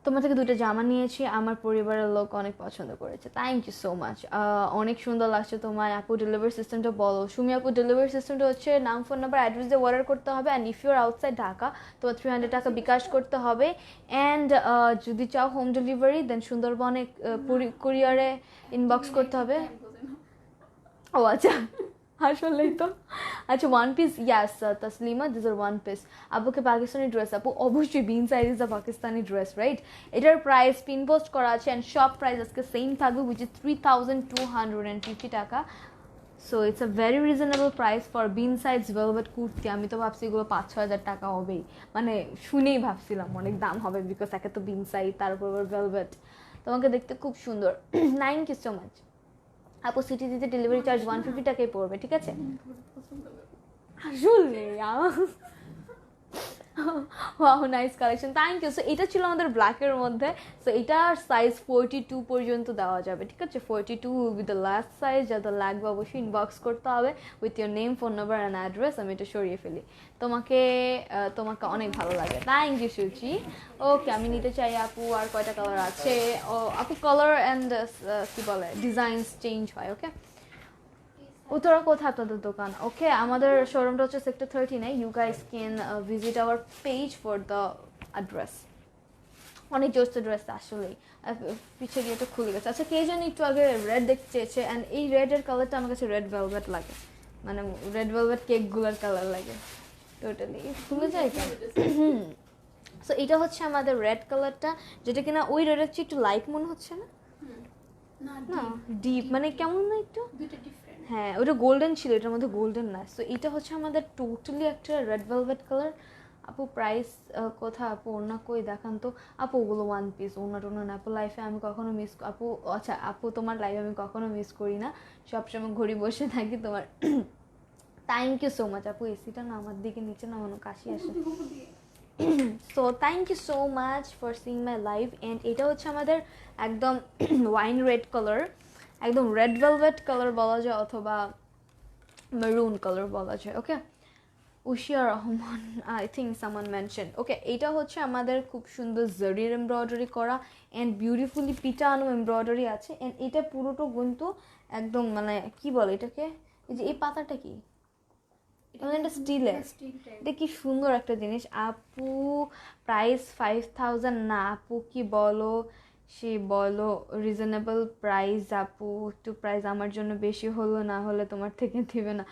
তোমার থেকে দুটো জামা নিয়েছি, আমার পরিবারের লোক অনেক পছন্দ করেছে, থ্যাংক ইউ সো মাচ। অনেক সুন্দর লাগছে তোমার। আপু ডেলিভারি সিস্টেমটা বলো। সুমি আপু ডেলিভারি সিস্টেমটা হচ্ছে নাম, ফোন নাম্বার, অ্যাড্রেস দিয়ে অর্ডার করতে হবে। And if your outside Dhaka তোমার 300 টাকা বিকাশ করতে হবে। অ্যান্ড যদি চাও হোম ডেলিভারি দেন সুন্দরবনে কুরিয়ারে ইনবক্স করতে হবে। ও আচ্ছা, আসলেই তো। আচ্ছা, one piece, yes Taslima, this are one piece. আপুকে পাকিস্তানি ড্রেস, আপু অবশ্যই বিন size is a Pakistani dress, right? এটার প্রাইস পিন পোস্ট করা আছে, অ্যান্ড শপ প্রাইস আজকে সেম থাকবে, উইচ ইজ 3250 টাকা। So it's a very reasonable price for বিন সাইজ ভেলভেট কুর্তি। আমি তো ভাবছি এগুলো 5-6 হাজার টাকা হবেই, মানে শুনেই ভাবছিলাম অনেক দাম হবে, বিকজ একে তো বিন সাইজ, তার উপর ভেলভেট। তোমাকে দেখতে খুব সুন্দর, থ্যাংক ইউ সো মাচ। আপু সিটি দিতে ডেলিভারি চার্জ 150 টাকাই পড়বে, ঠিক আছে? আসলে wow, nice collection, thank you. So এটা ছিল আমাদের ব্ল্যাকের মধ্যে। সো এটার সাইজ 42 পর্যন্ত দেওয়া যাবে, ঠিক আছে? 42 উইথ দ্য লাস্ট সাইজ। যাদের লাগবে অবশ্যই ইনবক্স করতে হবে with your name, phone number and address. আমি এটা সরিয়ে ফেলি। তোমাকে অনেক ভালো লাগে, থ্যাংক ইউ সুচি। ওকে, আমি নিতে চাই আপু। আর কয়টা কালার আছে? ও আপু, কালার অ্যান্ড কি বলে ডিজাইনস চেঞ্জ হয়। ওকে, উত্তরা কোথায় আপনাদের দোকান? ওকে, আমাদের শোরুমটা হচ্ছে sector 39। You guys can visit our page for the address. অনেক জোস্ত ড্রেস আসলেই। পিছিয়ে গিয়ে তো খুলে গেছে। আচ্ছা, কে জানি একটু আগে রেড দেখতে চেয়েছে, অ্যান্ড এই রেডের কালারটা আমার কাছে রেড ভেলভেট লাগে, মানে রেড ভেলভেট কেকগুলোর কালার লাগে টোটালি। খুলে যায় কেন? সো এটা হচ্ছে আমাদের রেড কালারটা, যেটা কিনা ওই রেডের চেয়ে একটু লাইট মনে হচ্ছে না? না, ডিপ, মানে কেমন না একটু। হ্যাঁ, ওটা গোল্ডেন ছিল, এটার মধ্যে গোল্ডেন না। সো এটা হচ্ছে আমাদের টোটালি একটা রেড ভেলভেট কালার। আপু প্রাইস কোথায়? আপু ওনা কই দেখান তো। আপু ওগুলো ওয়ান পিস, ওনা টোনা না। আপু লাইফে আমি কখনো মিস, আপু আচ্ছা আপু তোমার লাইফে আমি কখনো মিস করি না, সবসময় ঘড়ি বসে থাকি তোমার। থ্যাংক ইউ সো মাচ আপু। এসিটা না আমার দিকে নিচে নামানো, কাশি আসে। So thank you so much for seeing my live. And এটা হচ্ছে আমাদের একদম ওয়াইন রেড কালার, একদম রেড ভেলভেট কালার বলা যায়, অথবা মেরুন কালার বলা যায়। Okay, Ushiya Rahman, I think someone mention. Okay, এটা হচ্ছে আমাদের খুব সুন্দর জরির এমব্রয়ডারি করা অ্যান্ড বিউটিফুলি পিটানো এমব্রয়ডারি আছে। অ্যান্ড এটা পুরোটা কিন্তু একদম মানে কি বলে এটাকে, এই যে এই পাতাটা কি, এটা স্টিলের। এটা কি সুন্দর একটা জিনিস। আপু প্রাইস 5000 না আপু, কি বলো সে বলো রিজনেবল প্রাইস আপু, একটু প্রাইস আমার জন্য বেশি হলো, না হলে তোমার থেকে দিবে না।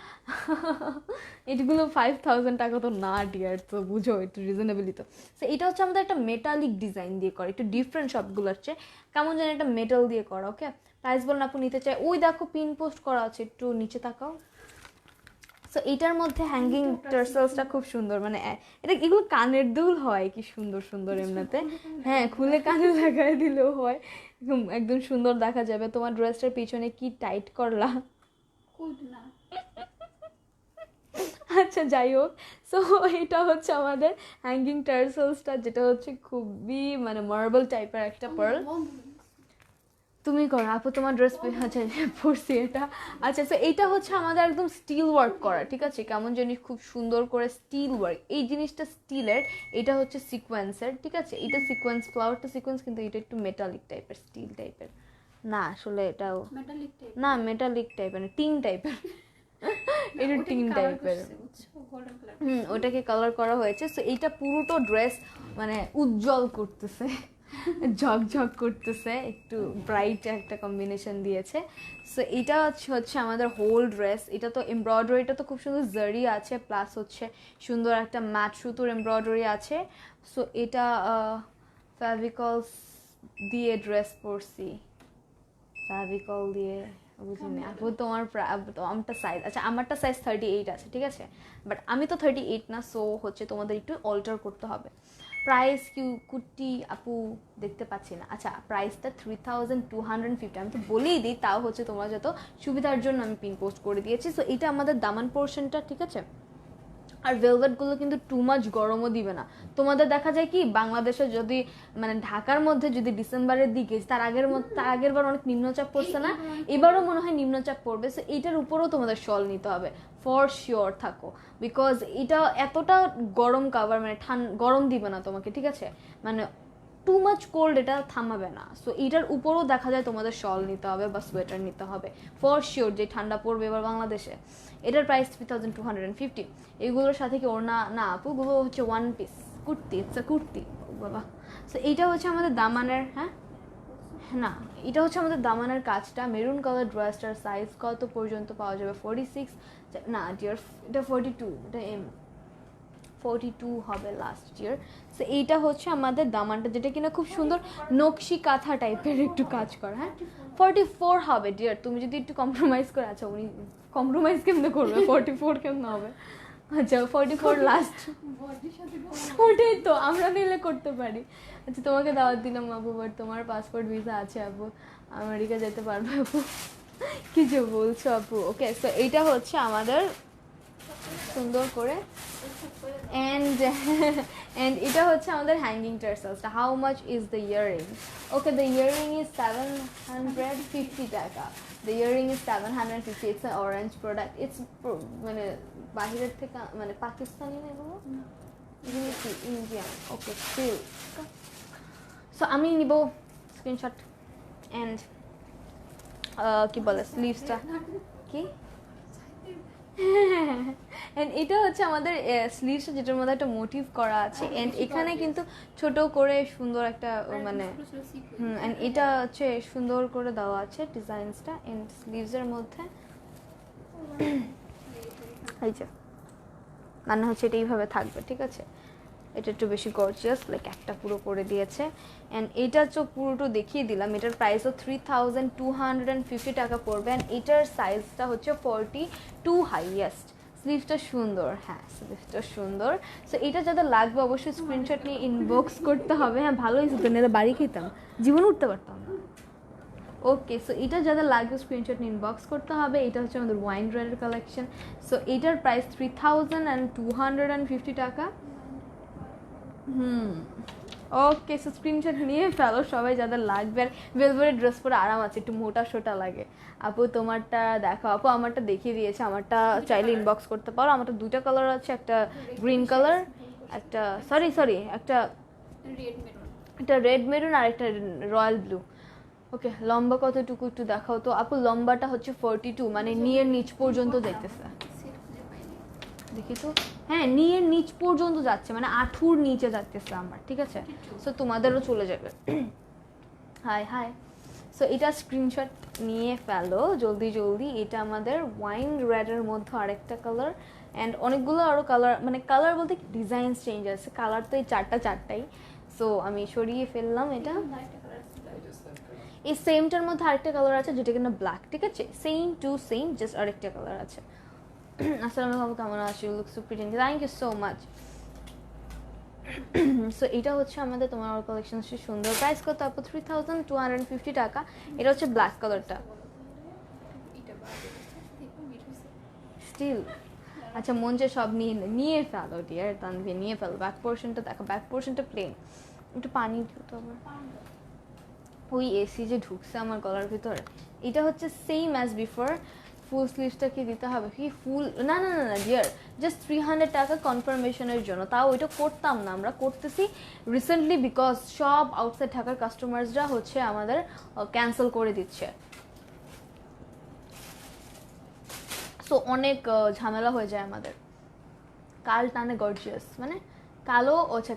এগুলো 5000 টাকা তো না ডিয়ার, তো বুঝো একটু রিজনেবলই তো। সো এটা হচ্ছে আমাদের একটা মেটালিক ডিজাইন দিয়ে করা, একটু ডিফারেন্ট সবগুলোর চেয়ে, কেমন যেন একটা মেটাল দিয়ে করা। ওকে, প্রাইস বলুন আপু, নিতে চাই। ওই দেখো পিন পোস্ট করা আছে, একটু নিচে তাকাও। সো এটার মধ্যে হ্যাঙ্গিং টার্সেলসটা খুব সুন্দর, মানে এটা এগুলো কানের দুল হয়, কি সুন্দর সুন্দর এমনিতে। হ্যাঁ, খুলে কানে লাগাই দিলেও হয়, একদম সুন্দর দেখা যাবে। তোমার ড্রেসটার পিছনে কি টাইট করলা? আচ্ছা, যাই হোক। সো এটা হচ্ছে আমাদের হ্যাঙ্গিং টার্সেলসটা, যেটা হচ্ছে খুবই মানে মার্বেল টাইপের একটা পার্ল। তুমি করো আপু, তোমার ড্রেস আচ্ছা পরছি এটা। আচ্ছা, সো এইটা হচ্ছে আমাদের একদম স্টিল ওয়ার্ক করা, ঠিক আছে? কেমন জিনিস খুব সুন্দর করে স্টিল ওয়ার্ক, এই জিনিসটা স্টিলের, এটা হচ্ছে সিকোয়েন্সের, ঠিক আছে? এটা সিকোয়েন্স, ফ্লাওয়ারটা সিকোয়েন্স, কিন্তু এটা একটু মেটালিক টাইপের, স্টিল টাইপের না আসলে, এটাও না মেটালিক টাইপের, টিন টাইপের। এটা টিন টাইপের, ওটাকে কালার করা হয়েছে। সো এইটা পুরোটা ড্রেস মানে উজ্জ্বল করতেছে, ঝকঝক করতেছে, একটু ব্রাইট একটা কম্বিনেশন দিয়েছে। সো এটা হচ্ছে আমাদের হোল ড্রেস। এটা তো এমব্রয়ডারিটা তো খুব সুন্দর জারি আছে, প্লাস হচ্ছে সুন্দর একটা ম্যাট সুতোর এমব্রয়ডারি আছে। সো এটা ফেভিকল দিয়ে ড্রেস পরছি, ফেভিকল দিয়ে বুঝিনি আপু। তোমার আমারটা সাইজ, আচ্ছা আমারটা সাইজ 38 আছে, ঠিক আছে, বাট আমি তো 38 না, সো হচ্ছে তোমাদের একটু অল্টার করতে হবে। প্রাইস কুর্তি আপু দেখতে পাচ্ছি না, আচ্ছা প্রাইসটা 3250। আমি তো বলেই দিই, তাও হচ্ছে তোমরা যত সুবিধার জন্য আমি পিন পোস্ট করে দিয়েছি। সো এটা আমাদের দামান পোর্শনটা, ঠিক আছে। আর ভেলভেটগুলো কিন্তু টু মাচ গরমও দিবে না। তোমাদের দেখা যায় কি বাংলাদেশে যদি মানে ঢাকার মধ্যে যদি ডিসেম্বরের দিকে তার আগের বার অনেক নিম্নচাপ পড়ছে না, এবারও মনে হয় নিম্নচাপ পড়বে। সো এইটার উপরেও তোমাদের শল নিতে হবে, ফর শিওর থাকো, বিকজ এটা এতটা গরম কাভার, মানে গরম দিবে না তোমাকে, ঠিক আছে, মানে টু মাচ কোল্ড এটা থামাবে না। সো এইটার উপরও দেখা যায় তোমাদের শল নিতে হবে বা সোয়েটার নিতে হবে ফর শিওর, যে ঠান্ডা পড়বে এবার বাংলাদেশে। এটার প্রাইস 3250। এগুলোর সাথে কি ওড়না না আপু, এগুলো হচ্ছে one piece kurti, it's a kurti বাবা। সো এইটা হচ্ছে আমাদের দামানের, হ্যাঁ না এটা হচ্ছে আমাদের দামানের কাজটা। মেরুন কালার ড্রেসটার সাইজ কত পর্যন্ত পাওয়া যাবে? 46 না ডিয়ার, এটা 42, এটা 42 হবে লাস্ট ইয়ার। সো এইটা হচ্ছে আমাদের দামানটা, যেটা কিনা খুব সুন্দর নকশি কাঁথা টাইপের একটু কাজ করা। হ্যাঁ 44 হবে ডিয়ার, তুমি যদি একটু কম্প্রোমাইজ করে, আচ্ছা উনি কম্প্রোমাইজ কেমনে করবে, 44 কেমনে হবে? আচ্ছা 44 লাস্ট, ওটাই তো আমরা নিলে করতে পারি। আচ্ছা তোমাকে দাওয়াত দিলাম আপু, বাট তোমার পাসপোর্ট ভিসা আছে আপু, আমেরিকা যেতে পারবে আপু, কি যে বলছো আপু। ওকে সো এইটা হচ্ছে আমাদের সুন্দর করে and এটা হচ্ছে আমাদের হ্যাঙ্গিং টার্সেলসটা। How much is the earring? Okay the earring is 750 টাকা। The earring is 750। It's an orange product. It's মানে বাহিরের থেকে মানে পাকিস্তানি না এগুলো, ইন্ডিয়ান। ওকে স্টিল সো আমি নিব স্ক্রিনশট অ্যান্ড কি বলে স্লিভসটা কি এন্ড এটা হচ্ছে আমাদের স্লিভস, যেটার মধ্যে একটা মোটিভ করা আছে। এন্ড এখানে কিন্তু ছোট করে সুন্দর একটা মানে এন্ড এটা হচ্ছে সুন্দর করে দেওয়া আছে ডিজাইনসটা এন্ড স্লিভসের মধ্যে। এই যে মানে হচ্ছে এটা এইভাবে থাকবে, ঠিক আছে। এটা একটু বেশি গর্জিয়াস, লাইক একটা পুরো করে দিয়েছে। অ্যান্ড এটা তো পুরোটা দেখিয়ে দিলাম। এটার প্রাইসও 3250 টাকা পড়বে। অ্যান্ড এটার সাইজটা হচ্ছে 42 হাইয়েস্ট। স্লিভসটা সুন্দর, হ্যাঁ স্লিভসটা সুন্দর। সো এটা যাদের লাগবে অবশ্যই স্ক্রিনশট নিয়ে ইনবক্স করতে হবে। হ্যাঁ ভালোই হতো, না বাড়ি খেতাম, জীবন উঠতে পারতাম না। ওকে সো এটা যাদের লাগবে স্ক্রিনশট নিয়ে ইনবক্স করতে হবে। এটা হচ্ছে আমাদের ওয়াইন রেডের কালেকশন। সো এটার প্রাইস 3250 টাকা। ওকে সো স্ক্রিনশট নিয়ে ফেলো সবাই যাদের লাগবে। আর ভেলভেটের ড্রেস পরে আরাম আছে, একটু মোটা সোটা লাগে। আপু তোমারটা দেখো আপু, আমারটা দেখিয়ে দিয়েছে, আমারটা চাইলে ইনবক্স করতে পারো। আমারটা দুটো কালার আছে, একটা গ্রিন কালার, একটা সরি একটা রেড মেরুন আর একটা রয়্যাল ব্লু। ওকে লম্বা কতটুকু একটু দেখাও তো আপু। লম্বাটা হচ্ছে 42, মানে নিয়ের নিচ পর্যন্ত যাইতেছে, দেখি তো। হ্যাঁ নিয়ের নিচ পর্যন্ত যাচ্ছে, মানে আঁঠুর নিচে যাচ্ছে আমার, ঠিক আছে। সো তোমাদেরও চলে যাবে। হাই সো এটা স্ক্রিনশট নিয়ে ফেলো জলদি জলদি। এটা আমাদের ওয়াইন রেডের মধ্যে আরেকটা কালার অ্যান্ড অনেকগুলো আরও কালার, মানে কালার বলতে ডিজাইন চেঞ্জ আছে। কালার তো এই চারটাই। সো আমি সরিয়ে ফেললাম এটা। এই সেমটার মধ্যে আরেকটা কালার আছে যেটা কিনা ব্ল্যাক, ঠিক আছে। সেম টু সেম, জাস্ট আরেকটা কালার আছে। আসসালামু আলাইকুম, কেমন আছো? You look so pretty, thank you so much. So এটা হচ্ছে আমাদের তোমার কালেকশন, সুন্দর। প্রাইস কত আপু? 3250 টাকা। এটা হচ্ছে ব্ল্যাক কালারটা স্টিল। আচ্ছা মন যে সব নিয়ে ফেলো ডিয়ার তানভি, নিয়ে ফেলো। ব্যাক পোর্শনটা দেখো, ব্যাক পোর্শনটা প্লেন। একটু পানি দিও তো আবার, ওই এসি যে ঢুকছে আমার গলার ভিতরে। এটা হচ্ছে সেম অ্যাজ বিফোর। ফুল স্লিভসটা কি দিতে হবে কি? ফুল না ডিয়ার, জাস্ট 300 টাকা কনফার্মেশনের জন্য। তাও ওইটা করতাম না, আমরা করতেছি রিসেন্টলি বিকজ সব আউটসাইড ঢাকার কাস্টমার্সরা হচ্ছে আমাদের ক্যান্সেল করে দিচ্ছে। সো অনেক ঝামেলা হয়ে যায় আমাদের। কাল টানে গর্জিয়াস মানে কালো, আচ্ছা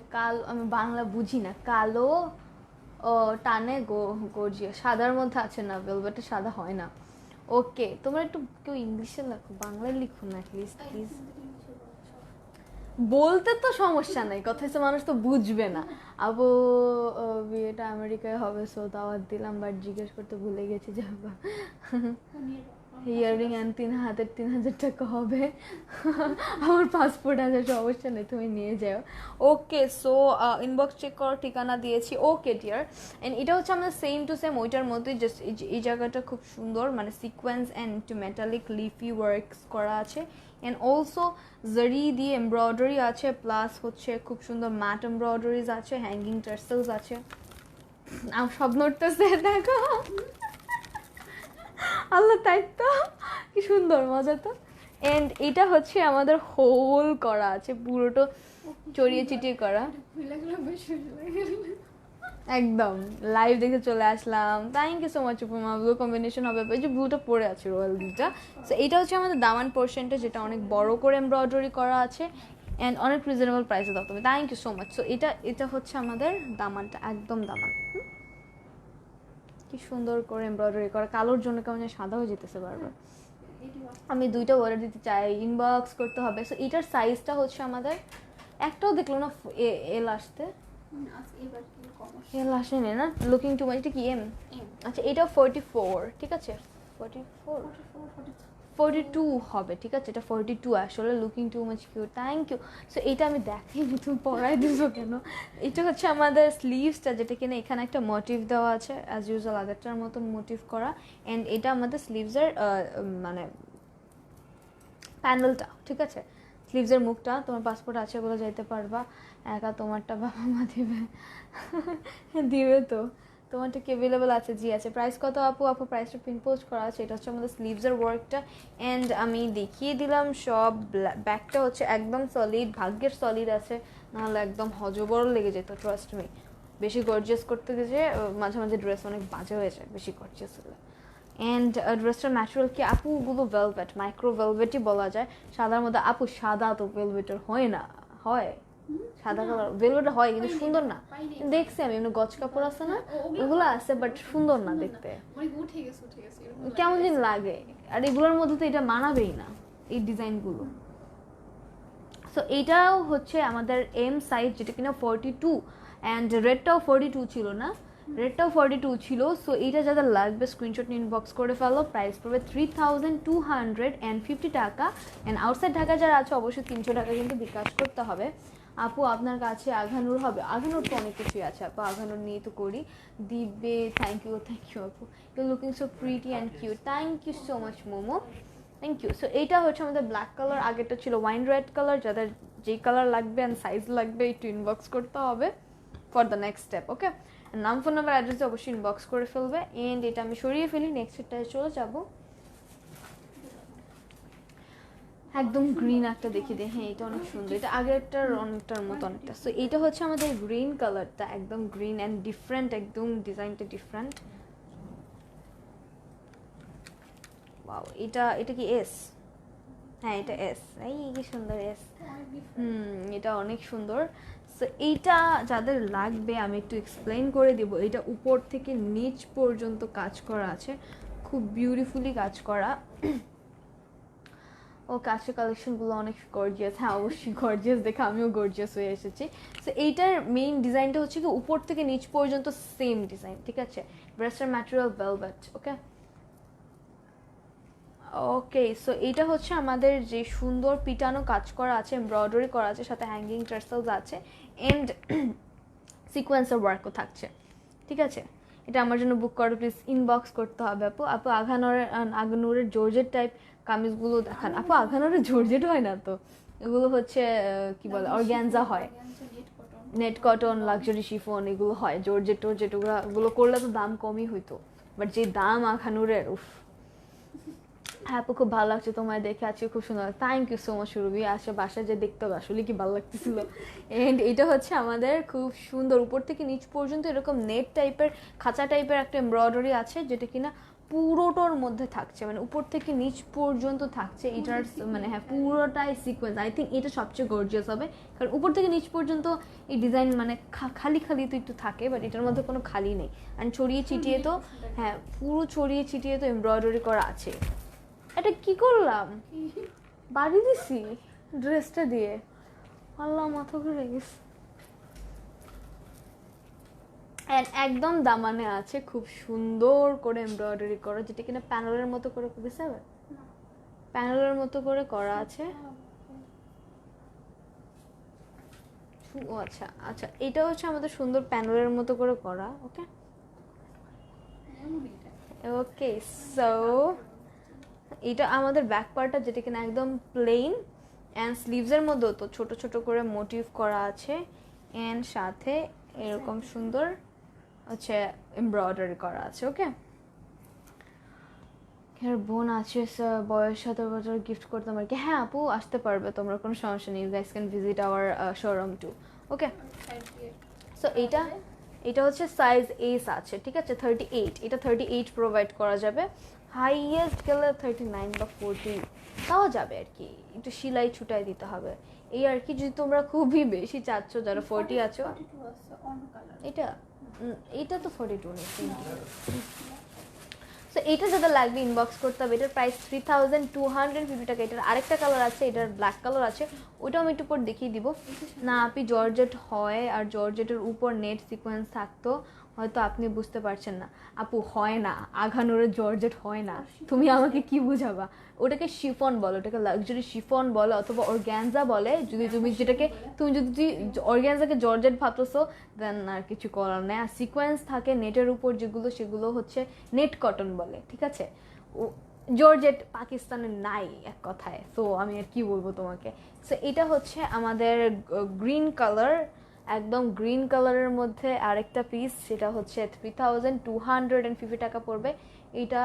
আমি বাংলা বুঝি না, কালো টানে গর্জিয়াস, সাদার মধ্যে আছে না, ভেলভেটে সাদা হয় না। ওকে, তোমরা একটু কেউ ইংলিশে লেখো, বাংলায় লিখো না প্লিজ প্লিজ। বলতে তো সমস্যা নাই, কথা হচ্ছে মানুষ তো বুঝবে না। আবু বিয়েটা আমেরিকায় হবে, সো দাওয়াত দিলাম, বাট জিজ্ঞেস করতে ভুলে গেছি যে ইয়াররিং অ্যান্ড হাতের 3,000 টাকা হবে। আমার পাসপোর্ট আছে, সমস্যা নেই, তুমি নিয়ে যাও। ওকে, সো ইনবক্স চেক করার ঠিকানা দিয়েছি। ওকে ডিয়ার, অ্যান্ড এটা হচ্ছে আমাদের সেম টু সেম ওইটার মতোই, জাস্ট এই জায়গাটা খুব সুন্দর, মানে sequence and metallic leafy works করা আছে, অ্যান্ড অলসো জারি দিয়ে এমব্রয়ডারি আছে, প্লাস হচ্ছে খুব সুন্দর ম্যাট এমব্রয়ডারিজ আছে, হ্যাঙ্গিং টার্সেলস আছে। আমার সব নড়তেছে, দেখো আল্লাহ, তাই তো, কি সুন্দর, মজা তো। এন্ড এটা হচ্ছে আমাদের হোল করা আছে, পুরোটা চড়িয়ে চিটিয়ে করা, একদম লাইভ দেখে চলে আসলাম। থ্যাংক ইউ সো মাচ উপমা। ব্লু কম্বিনেশন হবে, এই যে ব্লুটা পরে আছে, রয়্যাল ব্লুটা। সো এটা হচ্ছে আমাদের দামান পোর্শনটা, যেটা অনেক বড় করে এমব্রয়ডারি করা আছে অ্যান্ড অনেক রিজনেবল প্রাইসে দাও তুমি। Thank you so much. So এটা হচ্ছে আমাদের দামানটা, একদম দামান, কি সুন্দর করে এমব্রয়ডারি করা, কালোর জন্য কেমন সাদা হয়ে যেতেছে বারবার। আমি 2টা অর্ডার দিতে চাই, ইনবক্স করতে হবে। সো এটার সাইজটা হচ্ছে আমাদের, একটাও দেখলো না এল আসতে, এল আসেনি না, লুকিং টু মাচ। এটা কি এম? আচ্ছা, এটা 44, ঠিক আছে, 42 হবে, ঠিক আছে, এটা 42 আসলে, looking too much cute. Thank you. So এটা আমি দেখিনি, তুমি পড়াই দিছো কেন? এটা হচ্ছে আমাদের স্লিভসটা, যেটা কিনা এখানে একটা মোটিভ দেওয়া আছে, অ্যাজ ইউজুয়াল আগেরটার মতো মোটিভ করা, অ্যান্ড এটা আমাদের স্লিভসের মানে প্যানেলটা, ঠিক আছে, স্লিভসের মুখটা। তোমার পাসপোর্ট আছে বলে যাইতে পারবা, একা তোমারটা বাবা মা দিবে? দিবে তো, তোমারটা কি অ্যাভেলেবেল আছে? জি আছে। প্রাইস কত আপু? আপু প্রাইসটা পিন পোস্ট করা আছে। এটা হচ্ছে আমাদের স্লিভসের ওয়ার্কটা, অ্যান্ড আমি দেখিয়ে দিলাম সব। ব্যাকটা হচ্ছে একদম সলিড, ভাগ্যের সলিড আছে, নাহলে একদম হজবরল লেগে যেত, ট্রাস্ট মি। বেশি গর্জিয়াস করতে গেছে মাঝে মাঝে ড্রেস অনেক বাজে হয়ে যায় বেশি গর্জিয়াস হলে। অ্যান্ড ড্রেসটার ম্যাটেরিয়াল কি আপু? ওগুলো ভেলভেট, মাইক্রো ভেলভেটই বলা যায়। সাদার মধ্যে আপু, সাদা তো ভেলভেটের হয় না, হয় সাদা কালার ভেলভেট হয় কিন্তু সুন্দর না। দেখছি আমি এমনি গজ কাপড় আছে না, ওগুলো আছে, বাট সুন্দর না দেখতে, কেমন যেন লাগে। আর এগুলোর মধ্যে তো এটা মানাবেই না, এই ডিজাইনগুলো। সো এইটাও হচ্ছে আমাদের এম সাইজ, যেটা কিনা 42, অ্যান্ড রেডটাও 42 ছিল না, রেডটাও 42 ছিল। সো এইটা যাদের লাগবে স্ক্রিনশট নিয়ে ইনবক্স করে ফেলো। প্রাইস পড়বে 3250 টাকা, অ্যান্ড আউটসাইড ঢাকা যারা আছে অবশ্যই 300 টাকা কিন্তু বিকাশ করতে হবে। আপু আপনার কাছে আঘানুর হবে? আঘানুর তো অনেক কিছুই আছে আপু, আঘানুর নিয়ে তো করি, দিবে। থ্যাংক ইউ আপু, you looking so pretty and cute. Thank you so much Momo, thank you. So এইটা হচ্ছে আমাদের ব্ল্যাক কালার, আগেরটা ছিল ওয়াইন রেড কালার। যাদের যেই কালার লাগবে অ্যান্ড সাইজ লাগবে একটু ইনবক্স করতে হবে ফর দ্য নেক্সট স্টেপ। ওকে, নাম, ফোন নাম্বার, অ্যাড্রেস অবশ্যই ইনবক্স করে ফেলবে। এন্ড এটা আমি সরিয়ে ফেলি, নেক্সট এটায় চলে যাব। একদম গ্রিন একটা দেখি দে, হ্যাঁ এটা অনেক সুন্দর, এটা আগেরটার অনেকটার মতো অনেকটা। সো এইটা হচ্ছে আমাদের গ্রিন কালারটা, একদম গ্রিন অ্যান্ড ডিফারেন্ট, একদম ডিজাইনটা ডিফারেন্ট। ওয়াও, এটা কি এস? হ্যাঁ এটা এস, এই কি সুন্দর এস। এটা অনেক সুন্দর। সো এইটা যাদের লাগবে আমি একটু এক্সপ্লেন করে দেবো। এটা উপর থেকে নিচ পর্যন্ত কাজ করা আছে, খুব বিউটিফুলি কাজ করা। ও কাজের কালেকশনগুলো অনেক গর্জিয়াস, হ্যাঁ অবশ্যই গর্জিয়াস, দেখে আমিও গর্জিয়াস হয়ে এসেছি। সো এইটার মেইন ডিজাইনটা হচ্ছে কি উপর থেকে নিচ পর্যন্ত সেম ডিজাইন, ঠিক আছে। ড্রেসটার ম্যাটেরিয়াল ভেলভেট। ওকে ওকে, সো এটা হচ্ছে আমাদের যে সুন্দর পিটানো কাজ করা আছে, এমব্রয়ডারি করা আছে, সাথে হ্যাঙ্গিং টার্সেলস আছে, এন্ড সিকোয়েন্সের ওয়ার্কও থাকছে, ঠিক আছে। এটা আমার জন্য বুক করো প্লিজ, ইনবক্স করতে হবে আপু। আপু আঘানুরের জর্জেট টাইপ কামিজগুলো দেখান আপু। আঘানুরের জর্জেট হয় না তো, এগুলো হচ্ছে কি বলে অর্গ্যানজা হয়, নেট কটন, লাক্সারি শিফন, এগুলো হয়। জর্জেট টর্জেট ওগুলো করলে তো দাম কমই হইতো, বাট যে দাম আঘানুরের, উফ। হ্যাঁ আপু খুব ভালো লাগছে তোমায় দেখে, আজকে খুব সুন্দর। Thank you so much Ruby, আসলে বাসায় যে দেখতে হবে আসলে কি ভালো লাগতেছিল। এন্ড এটা হচ্ছে আমাদের খুব সুন্দর উপর থেকে নিচ পর্যন্ত এরকম নেট টাইপের, খাঁচা টাইপের একটা এমব্রয়ডারি আছে, যেটা কিনা পুরোটার মধ্যে থাকছে, মানে উপর থেকে নিচ পর্যন্ত থাকছে এটার, মানে হ্যাঁ পুরোটাই সিকোয়েন্স। আই থিঙ্ক এটা সবচেয়ে গর্জিয়াস হবে, কারণ উপর থেকে নিচ পর্যন্ত এই ডিজাইন মানে খালি খালি তো একটু থাকে, বাট এটার মধ্যে কোনো খালি নেই। অ্যান্ড ছড়িয়ে ছিটিয়ে তো, হ্যাঁ পুরো ছড়িয়ে ছিটিয়ে তো এমব্রয়ডারি করা আছে। এটা কি করলাম, বাড়ি দিছি ড্রেসটা দিয়ে, আল্লাহ মাথা ঘুরে গেছে। একদম দামানে আছে, খুব সুন্দর করে এমব্রয়ডারি করা, যেটা কিনা প্যানেলের মতো করে বুঝতে হবে, প্যানেলের মতো করে করা আছে। ও আচ্ছা আচ্ছা, এটা হচ্ছে আমাদের সুন্দর প্যানেলের মতো করে করা। ওকে ওকে, সো এটা আমাদের ব্যাক পার্টটা, যেটা কিনা একদম প্লেন, অ্যান্ড স্লিভসের মধ্যেও তো ছোট ছোট করে মোটিভ করা আছে, অ্যান্ড সাথে এরকম সুন্দর হচ্ছে এমব্রয়ডারি করা আছে। ওকে, এর বোন আছে বয়স 17 বছর, গিফট করতাম আর কি। হ্যাঁ আপু আসতে পারবে তোমরা, কোনো সমস্যা নেই, you guys can visit our showroom too. Okay, so এটা হচ্ছে সাইজ এস আছে, ঠিক আছে 38, এটা 38 প্রোভাইড করা যাবে, হাইয়েস্ট গেলে 39 বা 40 তাও যাবে আর কি, একটু সেলাই ছুটাই দিতে হবে এই আর কি। যদি তোমরা খুবই বেশি চাচ্ছ, যারা 40 আছো, এটা তো 42 নেই। সো এইটা যাদের লাগবে ইনবক্স করতে হবে। এটার প্রাইস 3250 টাকা। এটার আরেকটা কালার আছে, এটার ব্ল্যাক কালার আছে, ওইটাও আমি একটু পর দেখিয়ে দিব। না আপনি জর্জেট হয়, আর জর্জেটের উপর নেট সিকোয়েন্স থাকতো, হয়তো আপনি বুঝতে পারছেন না। আপু হয় না, আঘানুরে জর্জেট হয় না, তুমি আমাকে কি বুঝাবা? ওটাকে শিফন বলে, ওটাকে লাক্সারি শিফন বলে, অথবা অর্গ্যানজা বলে। যদি তুমি যেটাকে তুমি যদি অর্গ্যানজাকে জর্জেট ভাবতেছো, দেন আর কিছু করার নেই। আর সিকোয়েন্স থাকে নেটের উপর যেগুলো, সেগুলো হচ্ছে নেট কটন বলে, ঠিক আছে? ও জর্জেট পাকিস্তানে নাই এক কথায়, তো আমি আর কি বলবো তোমাকে। সো এটা হচ্ছে আমাদের গ্রিন কালার, একদম গ্রিন কালারের মধ্যে আরেকটা পিস, সেটা হচ্ছে 3250 টাকা পড়বে। এটা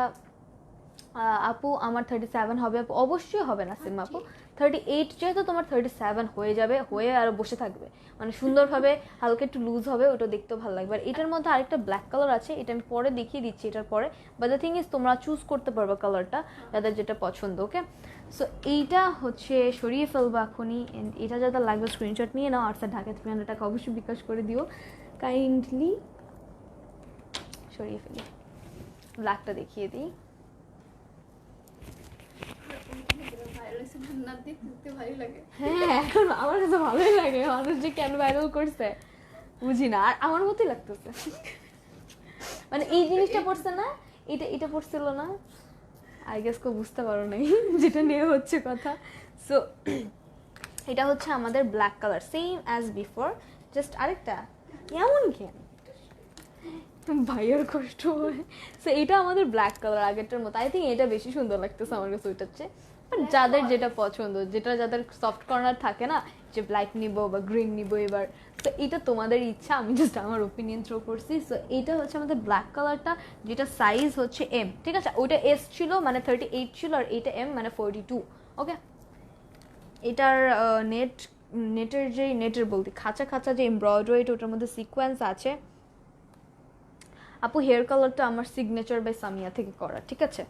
আপু আমার 37 হবে, আপু অবশ্যই হবে না সিম আপু, 38 যেহেতু তোমার 37 হয়ে যাবে, হয়ে আর বসে থাকবে, মানে সুন্দরভাবে হালকা একটু লুজ হবে, ওটা দেখতেও ভালো লাগবে। আর এটার মধ্যে আরেকটা ব্ল্যাক কালার আছে, এটা আমি পরে দেখিয়ে দিচ্ছি এটার পরে, বাট দ্য থিং ইজ তোমরা চুজ করতে পারবে কালারটা যাদের যেটা পছন্দ। ওকে, সো এইটা হচ্ছে সরিয়ে ফেলবো এখনই, এন্ড এটা যাদের লাগবে স্ক্রিনশট নিয়ে নাও, আর স্যার ঢাকা 300 টাকা অবশ্যই বিকাশ করে দিও কাইন্ডলি। সরিয়ে ফেলি, ব্ল্যাকটা দেখিয়ে দিই। হ্যাঁ এখন আমার কাছে ভালোই লাগে, মানুষ যে কেন ভাইরাল করছে বুঝি না, আর আমার মতোই লাগতেছে, মানে এই জিনিসটা পড়ছে না, এটা পড়ছিল না, আই গেস কেউ বুঝতে পারো নাই যেটা নিয়ে হচ্ছে কথা। সো এটা হচ্ছে আমাদের black colour, same as before, just আরেকটা এমন কেন ভাইয়ের কষ্ট হয়। সো এটা আমাদের ব্ল্যাক কালার আগেরটার মতো, আই থিঙ্ক এটা বেশি সুন্দর লাগতেছে আমার কাছে ওইটার চেয়ে। বাট যাদের যেটা পছন্দ, যেটা যাদের সফট কর্নার থাকে না, যে ব্ল্যাক নিবো বা গ্রিন নিবো এবার, তো এটা তোমাদের ইচ্ছা, আমি জাস্ট আমার ওপিনিয়ন থ্রো করছি। সো এটা হচ্ছে আমাদের ব্ল্যাক কালারটা, যেটা সাইজ হচ্ছে এম, ঠিক আছে? ওইটা এস ছিল মানে 38 ছিল, আর এইটা এম মানে 42। ওকে, এটার নেটের যে নেটের বলতে খাঁচা খাঁচা যে এমব্রয়ডারি, ওটার মধ্যে সিকোয়েন্স আছে। আপু হেয়ার কালারটা আমার সিগনেচার বাই সামিয়া থেকে করা, ঠিক আছে?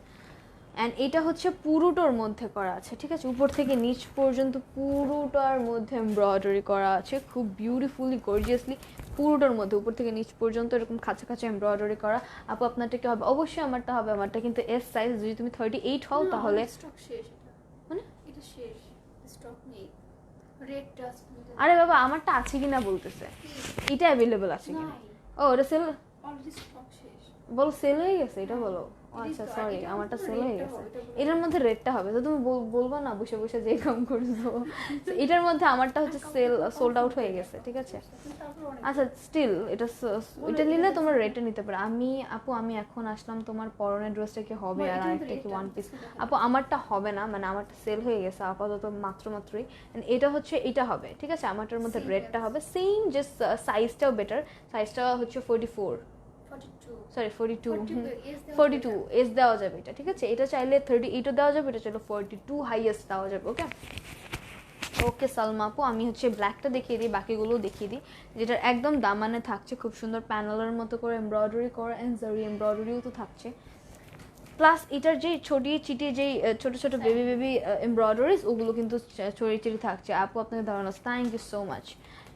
অ্যান্ড এটা হচ্ছে পুরোটার মধ্যে করা আছে, ঠিক আছে? উপর থেকে নিচ পর্যন্ত পুরোটার মধ্যে এমব্রয়ডারি করা আছে, খুব বিউটিফুলি গর্জিয়াসলি পুরোটার মধ্যে উপর থেকে নিচ পর্যন্ত এরকম খাঁচা খাঁচা এমব্রয়ডারি করা। আপু আপনারটা কি হবে? অবশ্যই আমারটা হবে, আমারটা কিন্তু এস সাইজ। যদি তুমি 38 হও তাহলে মানে আরে বাবা আমারটা আছে কিনা বলতেছে, এটা অ্যাভেলেবল আছে কিনা? ও ওটা সেল, বলো সেল হয়ে গেছে, এটা বলো। আচ্ছা সরি, আমারটা সেল হয়ে গেছে। এটার মধ্যে রেটটা হবে তো, তুমি বলবো না বসে বসে যে কম করছো। এটার মধ্যে আমারটা হচ্ছে সোল্ড আউট হয়ে গেছে, ঠিক আছে? আচ্ছা স্টিল এটা নিলে তোমার রেটে নিতে পারো। আমি এখন আসলাম, তোমার পরনের ড্রেসটা কি হবে আর আরেকটা কি ওয়ান পিস? আপু আমারটা হবে না, মানে আমারটা সেল হয়ে গেছে আপাতত মাত্রই। এটা হচ্ছে এটা হবে, ঠিক আছে? আমারটার মধ্যে রেটটা হবে সেম, জাস্ট সাইজটাও বেটার, সাইজটা হচ্ছে 44, সরি 42 এস দেওয়া যাবে এটা, ঠিক আছে? এটা চাইলে 38ও দেওয়া যাবে, এটা চাইলে 42 হাইয়েস্ট দেওয়া যাবে। ওকে ওকে সালমা আপু, আমি হচ্ছে ব্ল্যাকটা দেখিয়ে দিই, বাকিগুলোও দেখিয়ে দিই। যেটার একদম দামানে থাকছে খুব সুন্দর প্যানেলের মতো করে এমব্রয়ডারি করা, অ্যান্ড জারি এমব্রয়ডারিও তো থাকছে। প্লাস এটার যে ছড়িয়ে ছিটিয়ে যেই ছোট ছোট বেবি বেবি এমব্রয়ডারিজ ওগুলো কিন্তু ছড়িয়ে ছিটিয়ে থাকছে। আপু আপনাকে ধারণা, thank you so much.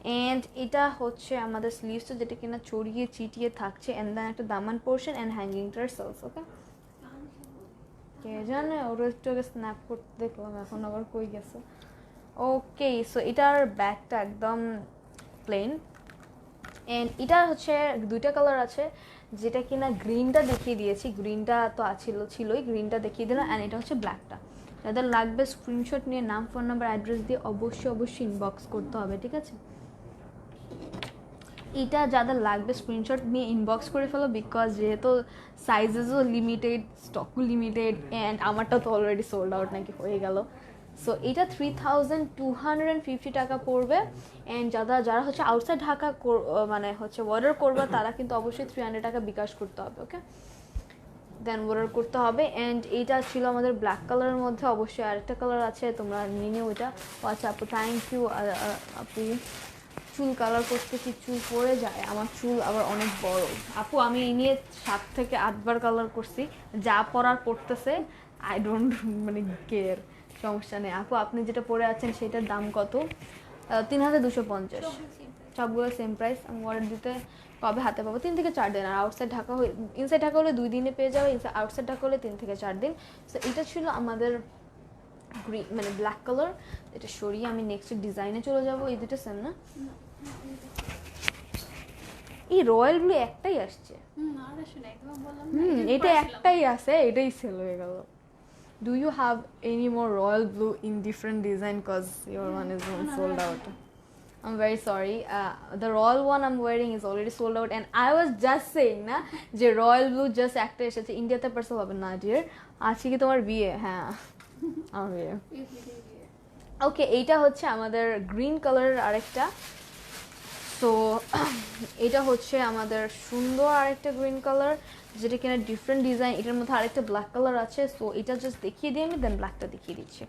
And এটা হচ্ছে আমাদের স্লিভসটা যেটা কিনা ছড়িয়ে ছিটিয়ে থাকছে, অ্যান্ড দেন একটা দামান পোর্শন অ্যান্ড হ্যাঙ্গিং টার্সেলস। ওকে, কে জানে ওরা একটু আগে স্ন্যাপ করতে দেখলাম, এখন আবার কই গেছে। ওকে, সো এটার ব্যাকটা একদম প্লেন, অ্যান্ড এটা হচ্ছে দুইটা কালার আছে, যেটা কিনা গ্রিনটা দেখিয়ে দিয়েছি, গ্রিনটা তো ছিলই, গ্রিনটা দেখিয়ে দিলাম, অ্যান্ড এটা হচ্ছে ব্ল্যাকটা। যাদের লাগবে স্ক্রিনশট নিয়ে নাম, ফোন নাম্বার, অ্যাড্রেস দিয়ে অবশ্যই ইনবক্স করতে হবে, ঠিক আছে? এটা যাদের লাগবে স্ক্রিনশট নিয়ে ইনবক্স করে ফেলো, বিকজ যেহেতু সাইজেসও লিমিটেড, স্টকও লিমিটেড, অ্যান্ড আমারটা তো অলরেডি সোল্ড আউট নাকি হয়ে গেল। সো এটা 3250 টাকা পড়বে, অ্যান্ড যারা হচ্ছে আউটসাইড ঢাকা মানে হচ্ছে অর্ডার করবে তারা কিন্তু অবশ্যই 300 টাকা বিকাশ করতে হবে। ওকে, দেন অর্ডার করতে হবে। অ্যান্ড এইটা ছিল আমাদের ব্ল্যাক কালারের মধ্যে, অবশ্যই আরেকটা কালার আছে, তোমরা নিয়ে নিও ওইটা। আচ্ছা আপু, থ্যাংক ইউ আপু। চুল কালার করতে কি চুল পড়ে যায়? আমার চুল আবার অনেক বড় আপু, আমি এই নিয়ে 7 থেকে 8 বার কালার করছি, যা পরার পড়তেছে, আই ডোন্ট মানে কেয়ার, সমস্যা নেই আপু। আপনি যেটা পরে আছেন সেটার দাম কত? 3250। সবগুলো সেম প্রাইস। আমি অর্ডার দিতে কবে হাতে পাবো? 3 থেকে 4 দিন। আর আউটসাইড ঢাকা হলে, ইনসাইড ঢাকা হলে 2 দিনে পেয়ে যাবে, আউটসাইড ঢাকা হলে 3 থেকে 4 দিন। সো এটা ছিল আমাদের গ্রিন মানে ব্ল্যাক কালার। এটা সরিয়ে আমি নেক্সট ডিজাইনে চলে যাবো। এই দুটো সেম না? এই রয়্যাল ব্লু একটাই আসছে, এটা একটাই আছে, এটাই সেল হয়ে গেল। Do you have any more royal blue in different design? Cause your one is sold out. I'm very sorry. The royal one I'm wearing is already sold out, and I was just saying না যে royal blue just একটা এসেছে, ইন্ডিয়াতে parcel হবে না deer. আজকে কি তোমার বিয়ে? হ্যাঁ, আমার বিয়ে। ওকে, এইটা হচ্ছে আমাদের গ্রিন কালারের আরেকটা। সো এটা হচ্ছে আমাদের সুন্দর আরেকটা গ্রিন কালার, যেটা কিনা ডিফারেন্ট ডিজাইন। এটার মধ্যে আরেকটা ব্ল্যাক কালার আছে। সো এটা জাস্ট দেখিয়ে দিয়ে আমি দেন ব্ল্যাকটা দেখিয়ে দিচ্ছি।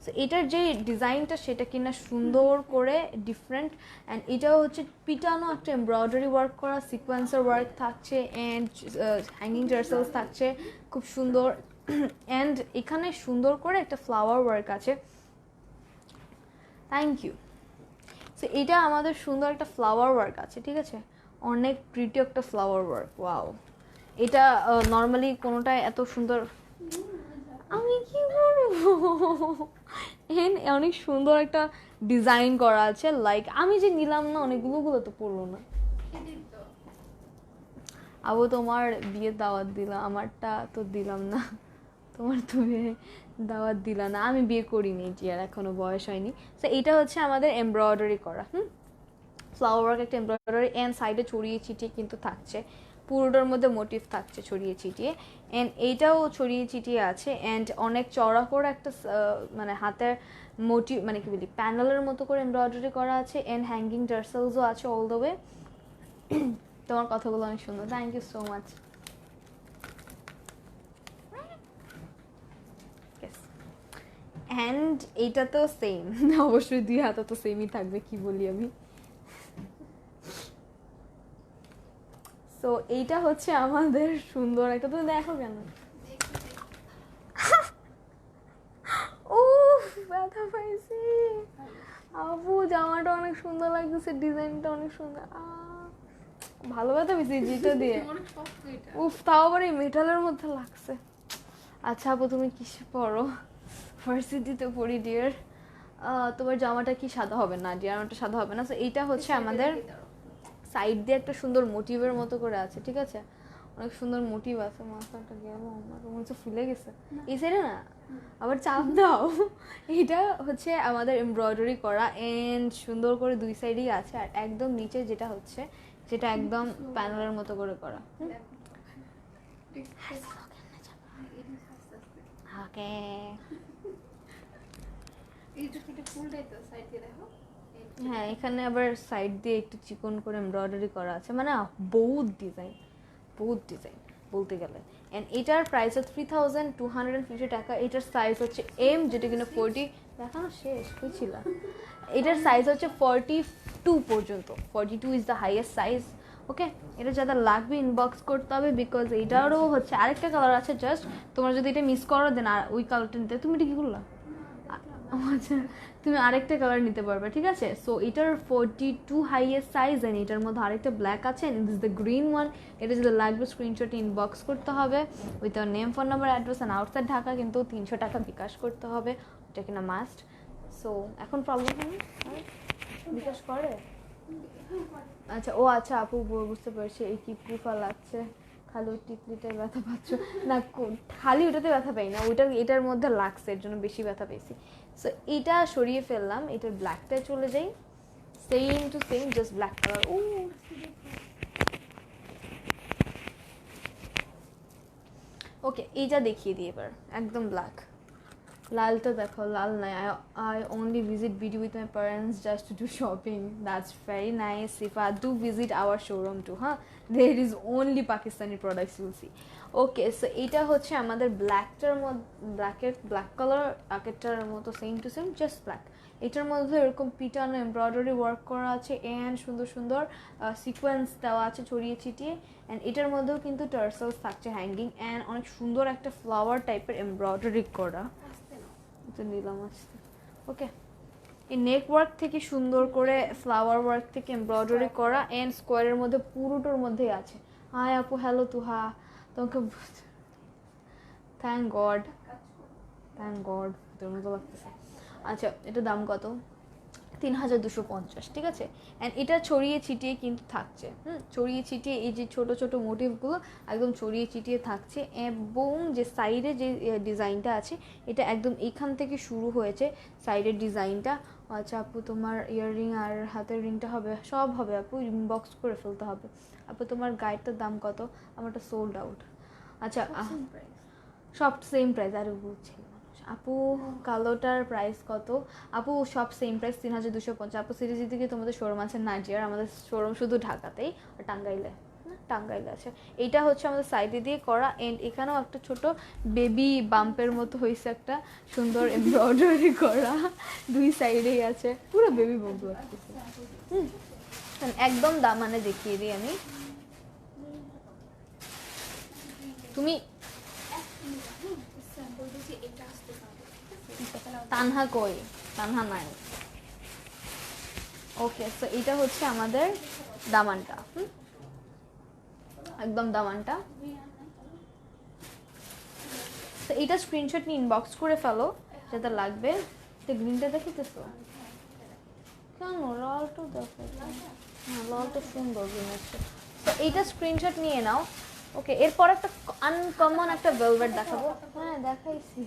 সো এটার যে ডিজাইনটা সেটা কিনা সুন্দর করে ডিফারেন্ট, অ্যান্ড এটাও হচ্ছে পিটানো একটা এমব্রয়ডারি ওয়ার্ক করা, সিকোয়েন্সার ওয়ার্ক থাকছে, অ্যান্ড হ্যাঙ্গিং টার্সেলস থাকছে খুব সুন্দর, অ্যান্ড এখানে সুন্দর করে একটা ফ্লাওয়ার ওয়ার্ক আছে। Thank you. সো এটা আমাদের সুন্দর একটা ফ্লাওয়ার ওয়ার্ক আছে, ঠিক আছে? অনেক প্রিটি একটা ফ্লাওয়ার ওয়ার্ক। ওয়াও, এটা নর্মালি কোনোটায় এত সুন্দর, আমি কি বলবো, অনেক সুন্দর একটা ডিজাইন করা আছে। লাইক আমি যে নিলাম না অনেকগুলো তো পড়লো না। আবু তোমার বিয়ের দাওয়াত দিলাম, আমারটা তো দিলাম না। তোমার তো বিয়ে দাওয়াত দিলা না, আমি বিয়ে করিনি আর এখনো বয়স হয়নি। তো এটা হচ্ছে আমাদের এমব্রয়ডারি করা, ফ্লাওয়ার ওয়ার্ক একটা এমব্রয়ডারি, অ্যান্ড সাইডে ছড়িয়ে ছিটিয়ে কিন্তু থাকছে, পুরোটার মধ্যে মোটিভ থাকছে ছড়িয়ে ছিটিয়ে, অ্যান্ড এইটাও ছড়িয়ে ছিটিয়ে আছে, অ্যান্ড অনেক চড়া করে একটা মানে হাতের মোটিভ মানে কি বলি প্যানেলের মতো করে এমব্রয়ডারি করা আছে, অ্যান্ড হ্যাঙ্গিং টার্সেলসও আছে অল দ্য ওয়ে। তোমার কথাগুলো অনেক সুন্দর, thank you so much. And এইটা তো সেম, অবশ্যই 2 হাতে তো সেমই থাকবে, কি বলি আমি। সো এইটা হচ্ছে আমাদের সুন্দর একটা, তুমি দেখো কেন? ও ব্যথা পাইছি আপু, জামাটা অনেক সুন্দর লাগতেছে, ডিজাইনটা অনেক সুন্দর। ভালো ব্যথা পেয়েছি যেটা দিয়ে, উফ, তাও আবার এই মেটালের মধ্যে লাগছে। আচ্ছা আপু, তুমি কিসে পড়ো? ভার্সিটিতে পড়ি ডিয়ার। তোমার জামাটা কি সাদা হবে না ডিয়ার? আমারটা সাদা হবে না। সো এইটা হচ্ছে আমাদের সাইড দিয়ে একটা সুন্দর মোটিভের মতো করে আছে, ঠিক আছে? অনেক সুন্দর মোটিভ আছে। মাথাটা গেল আমার, মনে হচ্ছে ফুলে গেছে এই সাইডে না, আবার চাপ দাও। এটা হচ্ছে আমাদের এমব্রয়ডারি করা, এন্ড সুন্দর করে 2 সাইডেই আছে, আর একদম নিচে যেটা হচ্ছে যেটা একদম প্যানেলের মতো করে করা। ওকে, হ্যাঁ, এখানে আবার সাইড দিয়ে একটু চিকন করে এমব্রয়ডারি করা আছে, মানে বহুত ডিজাইন বলতে গেলে। অ্যান্ড এটার প্রাইস হচ্ছে 3250 টাকা। এটার সাইজ হচ্ছে এম, যেটা কিনা 40 দেখানো শেষ হয়েছিল। এটার সাইজ হচ্ছে 42 পর্যন্ত, 42 ইজ দ্য হাইয়েস্ট সাইজ। ওকে, এটা যাদের লাগবে ইনবক্স করতে হবে, বিকজ এটারও হচ্ছে আরেকটা কালার আছে, জাস্ট তোমার যদি এটা মিস করো দেন আর ওই কালারটা নিতে। তুমি এটা কি করলা? আচ্ছা, তুমি আরেকটা কালার নিতে পারবে, ঠিক আছে। সো এটার 42 হাইয়েস্ট সাইজ, অ্যান্ড এটার মধ্যে আরেকটা ব্ল্যাক আছে, and this the green one. এটা যদি লাগবে স্ক্রিনশট ইনবক্স করতে হবে with your name, phone number, address and outside Dhaka, কিন্তু 300 টাকা বিকাশ করতে হবে, এটা কিনা মাস্ট। সো এখন প্রবলেম হয়নি, বিকাশ করে? আচ্ছা, ও আচ্ছা আপু বুঝতে পারছি, এই কি কুফা লাগছে, খালি ওই টিকলিটায় ব্যথা পাচ্ছ না? খালি ওটাতে ব্যথা পাই না, ওইটা এটার মধ্যে লাগছে, এর জন্য বেশি ব্যথা পেয়েছি। সো এটা সরিয়ে ফেললাম, এটার ব্ল্যাকটায় চলে যাই, same to same, just black colour. ও ওকে, এইটা দেখিয়ে দিই এবার, একদম ব্ল্যাক। লালটা দেখো, লাল নাই। I only visit BD with my parents just to do shopping. That's very nice. If I do visit our showroom too, huh? There is only Pakistani products you'll see. Okay, so এটা হচ্ছে আমাদের ব্ল্যাকটার মধ্যে, black colour, আগেরটার মতো same to same, just black. এটার মধ্যে এরকম পিটানো এমব্রয়ডারি ওয়ার্ক করা আছে, অ্যান্ড সুন্দর সুন্দর সিকোয়েন্স দেওয়া আছে ছড়িয়ে ছিটিয়ে, অ্যান্ড এটার মধ্যেও কিন্তু টার্সেলস থাকছে হ্যাঙ্গিং, অ্যান্ড অনেক সুন্দর একটা ফ্লাওয়ার টাইপের এমব্রয়ডারি করা নিলাম আসতে। ওকে, এই নেক ওয়ার্ক থেকে সুন্দর করে ফ্লাওয়ার ওয়ার্ক থেকে এমব্রয়ডারি করা, অ্যান্ড স্কোয়ারের মধ্যে পুরোটার মধ্যেই আছে। হাই আপু, হ্যালো তুহা, তোমাকে থ্যাংক গড তোর মতো লাগতেছে। আচ্ছা, এটা দাম কত? 3250, ঠিক আছে। অ্যান্ড এটা ছড়িয়ে ছিটিয়ে কিন্তু থাকছে, ছড়িয়ে ছিটিয়ে এই যে ছোট ছোট মোটিভগুলো একদম ছড়িয়ে ছিটিয়ে থাকছে, এবং যে সাইডে যে ডিজাইনটা আছে এটা একদম এইখান থেকে শুরু হয়েছে সাইডের ডিজাইনটা। আচ্ছা আপু, তোমার ইয়াররিং আর হাতের রিংটা হবে? সব হবে আপু, ইনবক্স করে ফেলতে হবে। আপু তোমার গাইডটার দাম কত? আমারটা সোল্ড আউট। আচ্ছা, সব সেম প্রাইস। আর বলছি আপু কালোটার প্রাইস কত? আপু সব সেম প্রাইস, 3250। আপু সিরিজ দিকে তোমাদের শোরুম আছে নাজিয়ার, আমাদের শোরুম শুধু ঢাকাতেই, আর টাঙ্গাইলে আছে। এইটা হচ্ছে আমাদের সাইডে দিয়ে করা, এন্ড এখানেও একটা ছোট বেবি বাম্পের মতো হয়েছে, একটা সুন্দর এমব্রয়ডারি করা, দুই সাইডেই আছে, পুরো বেবি বাম্প লাগতেছে। একদম দামানে দেখিয়ে দিই আমি, তুমি তানহা কই? তানহা নাই। ওকে, সো এটা হচ্ছে আমাদের দামানটা, একদম দামানটা। তো এটা স্ক্রিনশট নিয়ে ইনবক্স করে ফেলো যেটা লাগবে। তো গ্রিনটা দেখিতেছো কেন? লালটা দেখো, হ্যাঁ লালটা সুন্দর গ্রিন আছে। তো এইটা স্ক্রিনশট নিয়ে নাও। ওকে, এরপর একটা আনকমন একটা ভেলভেট দেখাবো। হ্যাঁ দেখাইছি,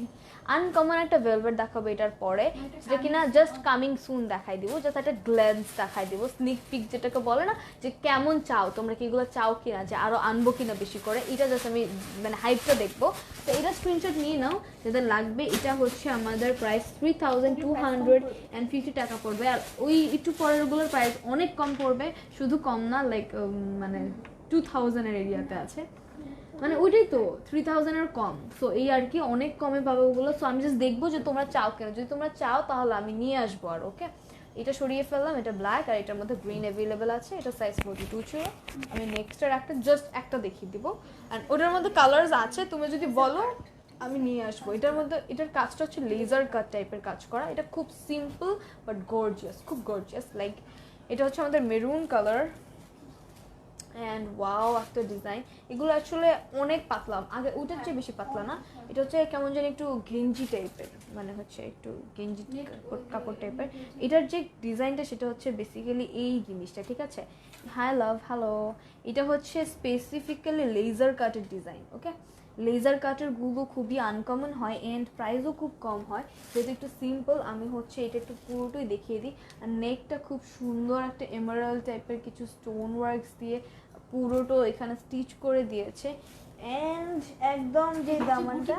আনকমন একটা ভেলভেট দেখাবো এটার পরে, যেটা কিনা জাস্ট কামিং সুন দেখাই দিব, জাস্ট একটা গ্ল্যান্স দেখাই দিব, স্নিক পিক যেটাকে বলে না, যে কেমন চাও তোমরা, কি এগুলো চাও কিনা, যে আরো আনবো কিনা বেশি করে, এটা জাস্ট আমি মানে হাইপটা দেখবো। তো এটা স্ক্রিনশট নিয়ে নাও যেটা লাগবে। এটা হচ্ছে আমাদের প্রাইস 3250 টাকা পড়বে, আর ওই একটু পরেরগুলোর প্রাইস অনেক কম পড়বে, শুধু কম না, লাইক মানে 2000-এর এরিয়াতে আছে, মানে ওইটাই তো 3000-এর কম। সো এই আর কি, অনেক কমে পাবে ওগুলো। সো আমি জাস্ট দেখবো যে তোমরা চাও কেন, যদি তোমরা চাও তাহলে আমি নিয়ে আসবো। আর ওকে, এটা সরিয়ে ফেললাম, এটা ব্ল্যাক, আর এটার মধ্যে গ্রিন অ্যাভেলেবেল আছে, এটা সাইজ 42 ছিল। আমি নেক্সটের জাস্ট একটা দেখিয়ে দিব, অ্যান্ড ওটার মধ্যে কালার্স আছে, তুমি যদি বলো আমি নিয়ে আসবো। এটার মধ্যে এটার কাজটা হচ্ছে লেজার কাট টাইপের কাজ করা, এটা খুব সিম্পল বাট গর্জিয়াস, খুব গর্জিয়াস। লাইক এটা হচ্ছে আমাদের মেরুন কালার, অ্যান্ড ওয়াও একটা ডিজাইন। এগুলো আসলে অনেক পাতলা, আগে ওটার চেয়ে বেশি পাতলা না, এটা হচ্ছে কেমন যেন একটু গেঞ্জি টাইপের, মানে হচ্ছে একটু গেঞ্জি কাপড় টাইপের। এটার যে ডিজাইনটা সেটা হচ্ছে বেসিক্যালি এই জিনিসটা, ঠিক আছে। হাই লাভ, হ্যালো। এটা হচ্ছে স্পেসিফিক্যালি লেজার কাটের ডিজাইন। ওকে, লেজার কাটের গুলো খুবই আনকমন হয়, অ্যান্ড প্রাইসও খুব কম হয়, যেহেতু একটু সিম্পল। আমি হচ্ছে এটা একটু পুরোটাই দেখিয়ে দিই। আর নেকটা খুব সুন্দর একটা এমারাল্ড টাইপের কিছু স্টোন ওয়ার্কস দিয়ে পুরোটো এখানে স্টিচ করে দিয়েছে, অ্যান্ড একদম যে দামানটা,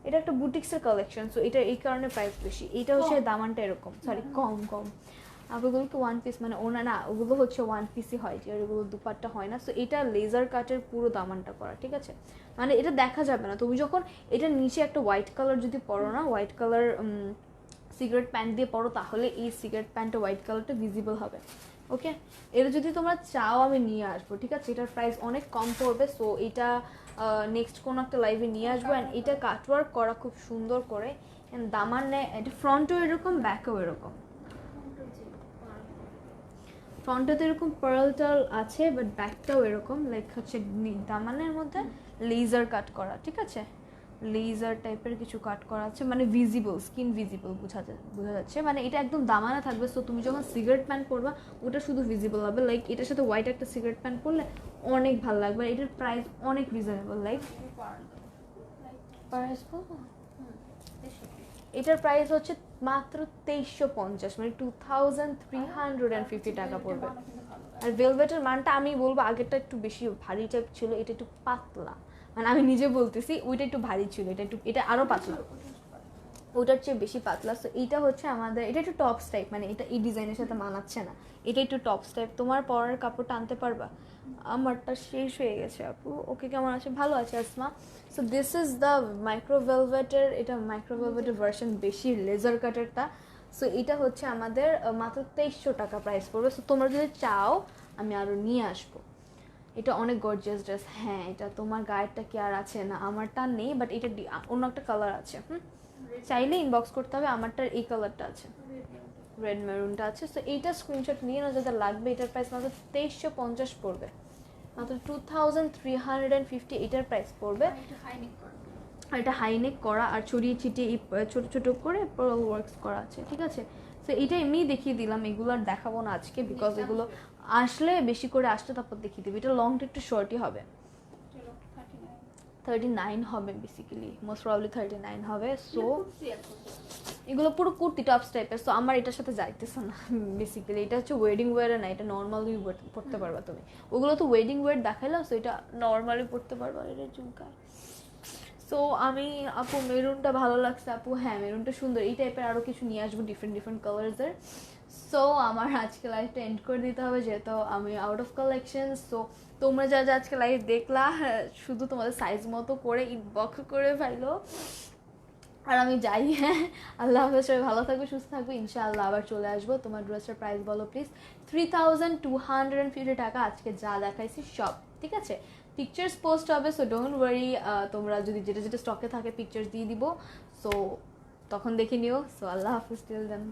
এটা একটা বুটিক্সের কালেকশন, সো এটা এই কারণে প্রাইস বেশি। এটা হচ্ছে দামানটা এরকম, সরি কম। আর ওগুলোকে ওয়ান পিস, মানে ওনা না, ওগুলো হচ্ছে ওয়ান পিসই হয়, যে ওগুলো দুপাট্টা হয় না। সো এটা লেজার কাটের পুরো দামানটা করা, ঠিক আছে। মানে এটা দেখা যাবে না, তুমি যখন এটা নিচে একটা হোয়াইট কালার যদি পরো না, হোয়াইট কালার সিগারেট প্যান্ট দিয়ে পরো, তাহলে এই সিগারেট প্যান্টটা হোয়াইট কালারটা ভিজিবল হবে। ওকে, এটা যদি তোমরা চাও আমি নিয়ে আসবো, ঠিক আছে? এটার প্রাইস অনেক কম পড়বে। সো এটা নেক্সট কোনো একটা লাইভে নিয়ে আসবো। অ্যান্ড এটা কাটওয়ার্ক করা খুব সুন্দর করে, অ্যান্ড দামানে এটা ফ্রন্টও এরকম, ব্যাকও এরকম। ফ্রন্টে তো এরকম পার্ল টাল আছে, বাট ব্যাকটাও এরকম, লাইক হচ্ছে দামানের মধ্যে লেজার কাট করা, ঠিক আছে? লেজার টাইপের কিছু কাট করা আছে, মানে ভিজিবল, স্কিন ভিজিবল বোঝা যাচ্ছে। মানে এটা একদম দামানে থাকবে। সো তুমি যখন সিগারেট প্যান্ট পরবা ওটা শুধু ভিজিবল হবে। লাইক এটার সাথে হোয়াইট একটা সিগারেট প্যান্ট পরলে অনেক ভালো লাগবে। এটার প্রাইস অনেক রিজনেবল। লাইক প্রাইস বলবো, এটার প্রাইস হচ্ছে মাত্র 2350, মানে 2350 টাকা পড়বে। আর ভেলভেটের মানটা আমি বলবো আগেরটা একটু বেশি ভারী টাইপ ছিল, এটা একটু পাতলা। মানে আমি নিজে বলতেছি ওইটা একটু ভারী ছিল, এটা আরও পাতলা, ওটার চেয়ে বেশি পাতলা। সো এইটা হচ্ছে আমাদের, এটা একটু টপস টাইপ, মানে এটা এই ডিজাইনের সাথে মানাচ্ছে না, এটা একটু টপস টাইপ। তোমার পরের কাপড়টা আনতে পারবা? আমারটা শেষ হয়ে গেছে আপু। ওকে, কেমন আছে? ভালো আছে Asma. So this is the micro ভেলভেটের, এটা মাইক্রো ভেলভেটের ভার্সন, বেশি লেজার কাটেরটা। সো এটা হচ্ছে আমাদের মাত্র 2300 টাকা প্রাইস পড়বে। সো তোমরা যদি চাও আমি আরও নিয়ে আসবো। এটা অনেক গর্জিয়াস ড্রেস। হ্যাঁ, এটা তোমার গায়েরটা কি আর আছে? না, আমারটা নেই, বাট এটা অন্য একটা কালার আছে। চাইলে ইনবক্স করতে হবে। আমারটার এই কালারটা আছে, রেড মেরুনটা আছে। সো এইটা স্ক্রিনশট নিয়ে না, যাদের লাগবে। এটার প্রাইস মাত্র 2350 পড়বে, মাত্র 2350 এটার প্রাইস পড়বে। আর এটা হাইনেক করা আর ছড়িয়ে ছিটিয়ে ছোটো ছোটো করে পার্ল ওয়ার্কস করা আছে, ঠিক আছে? সো এটা এমনিই দেখিয়ে দিলাম, এগুলো আর দেখাবো না আজকে, বিকজ এগুলো আসলে বেশি করে আসলে তারপর দেখিয়ে দেবে। এটা লংটা একটু শর্টই হবে, 39 হবে বেসিক্যালি, মোস্ট প্রবাবলি 39 হবে। সো এগুলো পুরো কুর্তি টপস টাইপের। সো আমার এটার সাথে যাইতেছে না বেসিক্যালি। এটা হচ্ছে ওয়েডিং ওয়্যার না, এটা নর্মালি পড়তে পারবা তুমি। ওগুলো তো ওয়েডিং ওয়্যার দেখাইলাম, সো এটা নর্মালি পড়তে পারবা। এটা ঝুমকায়। সো আমি আপু মেরুনটা ভালো লাগছে আপু। হ্যাঁ, মেরুনটা সুন্দর। এই টাইপের আরও কিছু নিয়ে আসবো ডিফারেন্ট কালার্সের। সো আমার আজকে লাইভটা এন্ড করে দিতে হবে, যেহেতু আমি আউট অফ কালেকশন। সো তোমরা যা যা আজকে লাইভ দেখলা, শুধু তোমাদের সাইজ মতো করে ইনবক্স করে ফেলো। আর আমি যাই। হ্যাঁ, আল্লাহ হাফেজ, সবাই ভালো থাকবে, সুস্থ থাকবে। ইনশাআল্লাহ আবার চলে আসবো। তোমার ড্রেসটার প্রাইস বলো প্লিজ। 3250 টাকা আজকে যা দেখাইছি সব, ঠিক আছে? পিকচার্স পোস্ট হবে, সো ডোন্ট ওয়ারি। তোমরা যদি যেটা যেটা স্টকে থাকে পিকচার্স দিয়ে দিব, সো তখন দেখে নিও। সো আল্লাহ হাফেজ, টিল দেন।